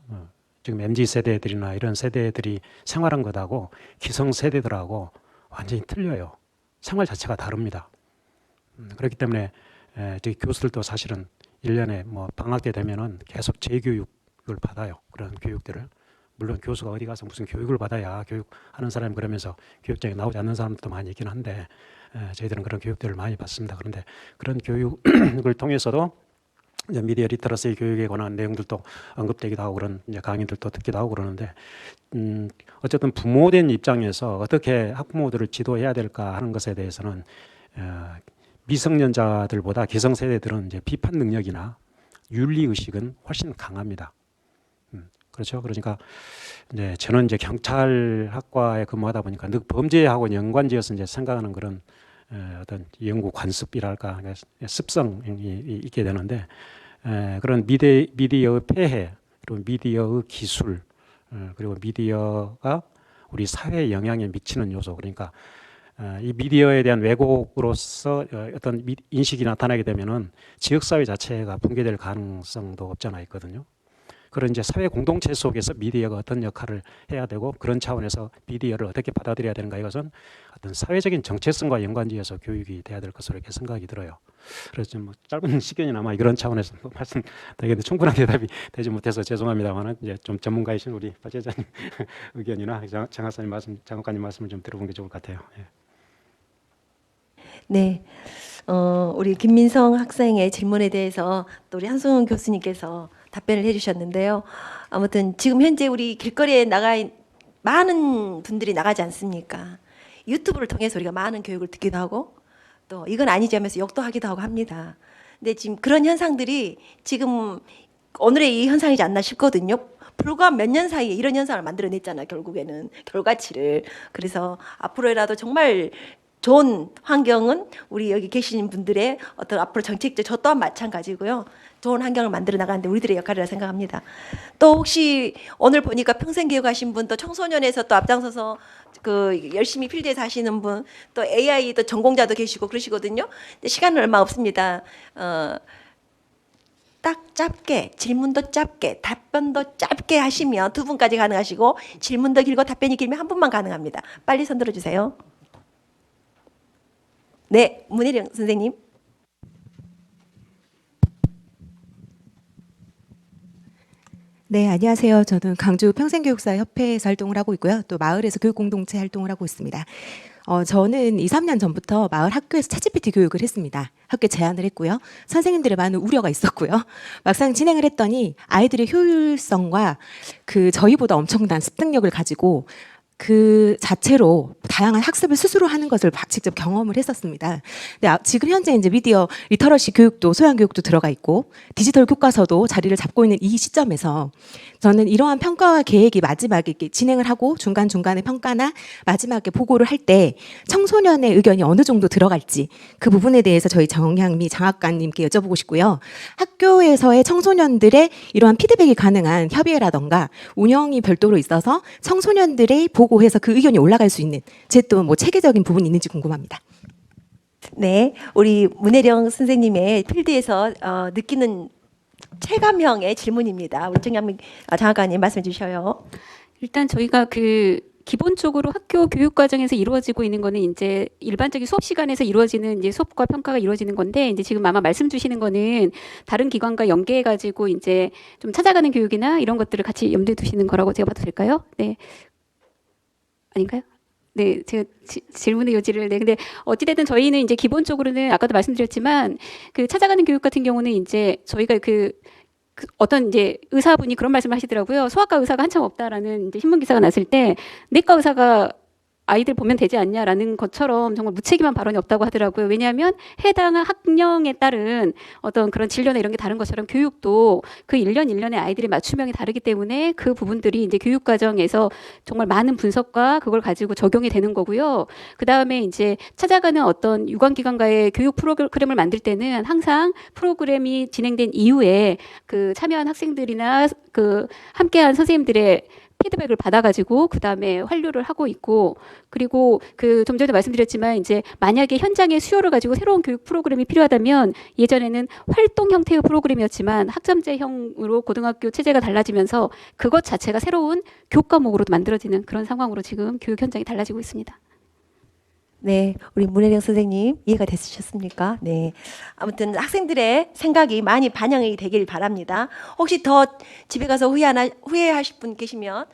지금 MZ 세대들이나 이런 세대들이 생활한 것하고 기성 세대들하고 완전히 틀려요. 생활 자체가 다릅니다. 그렇기 때문에 저희 교수들도 사실은 1년에 뭐 방학 때 되면은 계속 재교육을 받아요. 그런 교육들을. 물론 교수가 어디 가서 무슨 교육을 받아야 교육하는 사람이 그러면서 교육장에 나오지 않는 사람들도 많이 있긴 한데 저희들은 그런 교육들을 많이 받습니다. 그런데 그런 교육을 통해서도 이제 미디어 리터러시 교육에 관한 내용들도 언급되기도 하고 그런 이제 강의들도 듣기도 하고 그러는데 어쨌든 부모된 입장에서 어떻게 학부모들을 지도해야 될까 하는 것에 대해서는 미성년자들보다 기성세대들은 이제 비판 능력이나 윤리 의식은 훨씬 강합니다. 그렇죠. 그러니까 이제 저는 이제 경찰학과에 근무하다 보니까 늘 범죄하고 연관지어서 이제 생각하는 그런 어떤 연구 관습이랄까 그러니까 습성이 있게 되는데 그런 미디어의 폐해 그리고 미디어의 기술 그리고 미디어가 우리 사회에 영향에 미치는 요소 그러니까 이 미디어에 대한 왜곡으로서 어떤 인식이 나타나게 되면은 지역사회 자체가 붕괴될 가능성도 없잖아 있거든요. 그런 이제 사회 공동체 속에서 미디어가 어떤 역할을 해야 되고 그런 차원에서 미디어를 어떻게 받아들여야 되는가 이것은 어떤 사회적인 정체성과 연관지어서 교육이 돼야 될 것으로 이렇게 생각이 들어요. 그래서 좀 뭐 짧은 시간이나마 이런 차원에서 말씀드리겠는데 충분한 대답이 되지 못해서 죄송합니다만은 이제 좀 전문가이신 우리 박 제자님 의견이나 장학사님 말씀, 장학관님 말씀을 좀 들어본 게 좋을 것 같아요. 예. 네, 우리 김민성 학생의 질문에 대해서 또 우리 한승훈 교수님께서 답변을 해주셨는데요. 아무튼 지금 현재 우리 길거리에 많은 분들이 나가지 않습니까? 유튜브를 통해서 우리가 많은 교육을 듣기도 하고 또 이건 아니지 하면서 욕도 하기도 하고 합니다. 근데 지금 그런 현상들이 지금 오늘의 이 현상이지 않나 싶거든요. 불과 몇 년 사이에 이런 현상을 만들어냈잖아요. 결국에는 결과치를. 그래서 앞으로라도 정말 좋은 환경은 우리 여기 계신 분들의 어떤 앞으로 정책적 저 또한 마찬가지고요. 좋은 환경을 만들어 나가는데 우리들의 역할이라 생각합니다. 또 혹시 오늘 보니까 평생교육하신 분, 또 청소년에서 또 앞장서서 그 열심히 필드에서 하시는 분, 또 AI 또 전공자도 계시고 그러시거든요. 근데 시간은 얼마 없습니다. 딱 짧게 질문도 짧게 답변도 짧게 하시면 2분까지 가능하시고 질문도 길고 답변이 길면 1분만 가능합니다. 빨리 손들어 주세요. 네, 문혜령 선생님. 네, 안녕하세요. 저는 강주 평생교육사협회에서 활동을 하고 있고요. 또 마을에서 교육공동체 활동을 하고 있습니다. 저는 2, 3년 전부터 마을 학교에서 챗GPT 교육을 했습니다. 학교에 제안을 했고요. 선생님들의 많은 우려가 있었고요. 막상 진행을 했더니 아이들의 효율성과 그 저희보다 엄청난 습득력을 가지고 그 자체로 다양한 학습을 스스로 하는 것을 직접 경험을 했었습니다. 근데 지금 현재 이제 미디어 리터러시 교육도 소양 교육도 들어가 있고 디지털 교과서도 자리를 잡고 있는 이 시점에서 저는 이러한 평가와 계획이 마지막에 이렇게 진행을 하고 중간중간에 평가나 마지막에 보고를 할 때 청소년의 의견이 어느 정도 들어갈지 그 부분에 대해서 저희 정향미 장학관님께 여쭤보고 싶고요. 학교에서의 청소년들의 이러한 피드백이 가능한 협의회라던가 운영이 별도로 있어서 청소년들의 보고해서 그 의견이 올라갈 수 있는 제 또 뭐 체계적인 부분이 있는지 궁금합니다. 네, 우리 문혜령 선생님의 필드에서 느끼는 체감형의 질문입니다. 우리 정양민 장학관님 말씀해 주셔요. 일단 저희가 기본적으로 학교 교육 과정에서 이루어지고 있는 거는 이제 일반적인 수업 시간에서 이루어지는 이제 수업과 평가가 이루어지는 건데 이제 지금 아마 말씀 주시는 거는 다른 기관과 연계해 가지고 이제 좀 찾아가는 교육이나 이런 것들을 같이 염두에 두시는 거라고 제가 봐도 될까요? 네. 아닌가요? 네, 제가 질문의 요지를 근데 어찌됐든 저희는 이제 기본적으로는 아까도 말씀드렸지만 그 찾아가는 교육 같은 경우는 이제 저희가 어떤 이제 의사분이 그런 말씀을 하시더라고요. 소아과 의사가 한참 없다라는 이제 신문 기사가 났을 때 내과 의사가 아이들 보면 되지 않냐라는 것처럼 정말 무책임한 발언이 없다고 하더라고요. 왜냐하면 해당 학령에 따른 어떤 그런 진료나 이런 게 다른 것처럼 교육도 그 1년 1년의 아이들의 맞춤형이 다르기 때문에 그 부분들이 이제 교육 과정에서 정말 많은 분석과 그걸 가지고 적용이 되는 거고요. 그 다음에 이제 찾아가는 어떤 유관기관과의 교육 프로그램을 만들 때는 항상 프로그램이 진행된 이후에 그 참여한 학생들이나 그 함께한 선생님들의 피드백을 받아가지고 그 다음에 환류를 하고 있고 그리고 좀 전에도 말씀드렸지만 이제 만약에 현장의 수요를 가지고 새로운 교육 프로그램이 필요하다면 예전에는 활동 형태의 프로그램이었지만 학점제형으로 고등학교 체제가 달라지면서 그것 자체가 새로운 교육 과목으로도 만들어지는 그런 상황으로 지금 교육 현장이 달라지고 있습니다. 네, 우리 문혜령 선생님 이해가 됐으셨습니까? 네, 아무튼 학생들의 생각이 많이 반영이 되길 바랍니다. 혹시 더 집에 가서 후회하실 분 계시면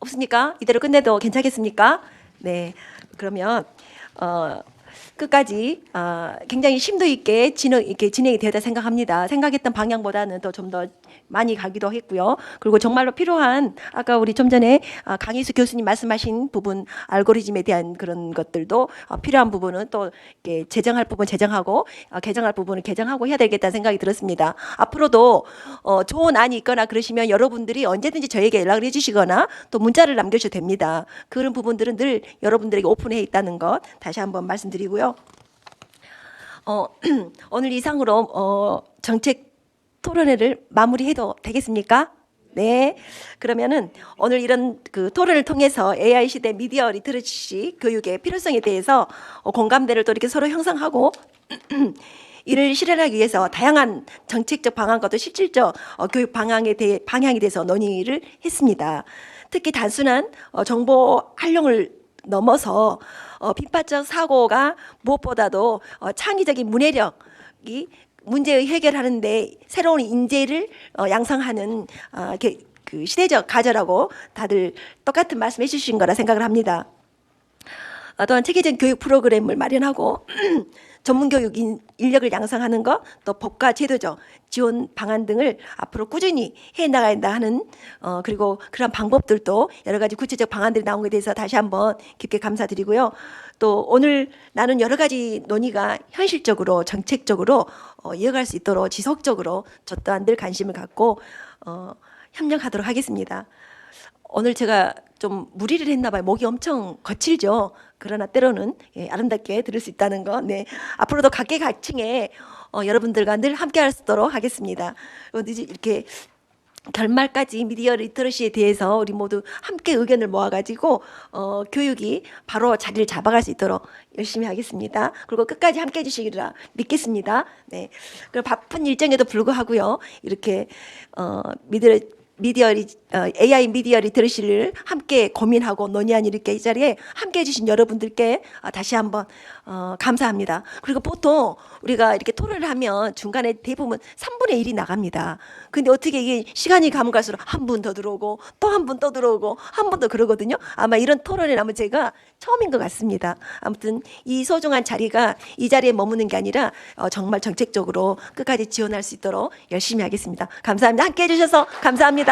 없습니까? 이대로 끝내도 괜찮겠습니까? 네, 그러면 끝까지 굉장히 심도 있게 진행이 되었다 생각합니다. 생각했던 방향보다는 더 좀 더 많이 가기도 했고요. 그리고 정말로 필요한 아까 우리 좀 전에 강희수 교수님 말씀하신 부분 알고리즘에 대한 그런 것들도 필요한 부분은 또 이렇게 제정할 부분 제정하고 개정할 부분은 개정하고 해야 되겠다는 생각이 들었습니다. 앞으로도 좋은 안이 있거나 그러시면 여러분들이 언제든지 저에게 연락을 해주시거나 또 문자를 남겨주셔도 됩니다. 그런 부분들은 늘 여러분들에게 오픈해 있다는 것 다시 한번 말씀드리고요. 오늘 이상으로 정책 토론회를 마무리해도 되겠습니까? 네. 그러면은 오늘 이런 그 토론을 통해서 AI 시대 미디어 리터러시 교육의 필요성에 대해서 공감대를 또 이렇게 서로 형성하고 이를 실현하기 위해서 다양한 정책적 방안과 또 실질적 교육 방향에 대해서 논의를 했습니다. 특히 단순한 정보 활용을 넘어서 비판적 사고가 무엇보다도 창의적인 문해력이 문제의 해결하는데 새로운 인재를 양성하는 그 시대적 과제라고 다들 똑같은 말씀해 주신 거라 생각을 합니다. 또한 체계적인 교육 프로그램을 마련하고 전문 교육 인력을 양성하는 것, 또 법과 제도적 지원 방안 등을 앞으로 꾸준히 해 나가야 한다 하는 그리고 그런 방법들도 여러 가지 구체적 방안들이 나온 것에 대해서 다시 한번 깊게 감사드리고요. 또 오늘 나눈 여러 가지 논의가 현실적으로 정책적으로 이어갈 수 있도록 지속적으로 저 또한 늘 관심을 갖고 협력하도록 하겠습니다. 오늘 제가 좀 무리를 했나 봐요. 목이 엄청 거칠죠. 그러나 때로는 아름답게 들을 수 있다는 거. 네. 앞으로도 각계각층에 여러분들과 늘 함께할 수 있도록 하겠습니다. 이렇게 결말까지 미디어 리터러시에 대해서 우리 모두 함께 의견을 모아가지고 교육이 바로 자리를 잡아갈 수 있도록 열심히 하겠습니다. 그리고 끝까지 함께해 주시리라 믿겠습니다. 네. 그리고 바쁜 일정에도 불구하고요. 이렇게 AI 미디어 리터러시를 함께 고민하고 논의한 이렇게 이 자리에 함께 해주신 여러분들께 다시 한번 감사합니다. 그리고 보통 우리가 이렇게 토론을 하면 중간에 대부분 3분의 1이 나갑니다. 근데 어떻게 이게 시간이 가면 갈수록 한 분 더 들어오고 또 한 분 또 들어오고 한 분 더 그러거든요. 아마 이런 토론을 하면 제가 처음인 것 같습니다. 아무튼 이 소중한 자리가 이 자리에 머무는 게 아니라 정말 정책적으로 끝까지 지원할 수 있도록 열심히 하겠습니다. 감사합니다. 함께 해주셔서 감사합니다.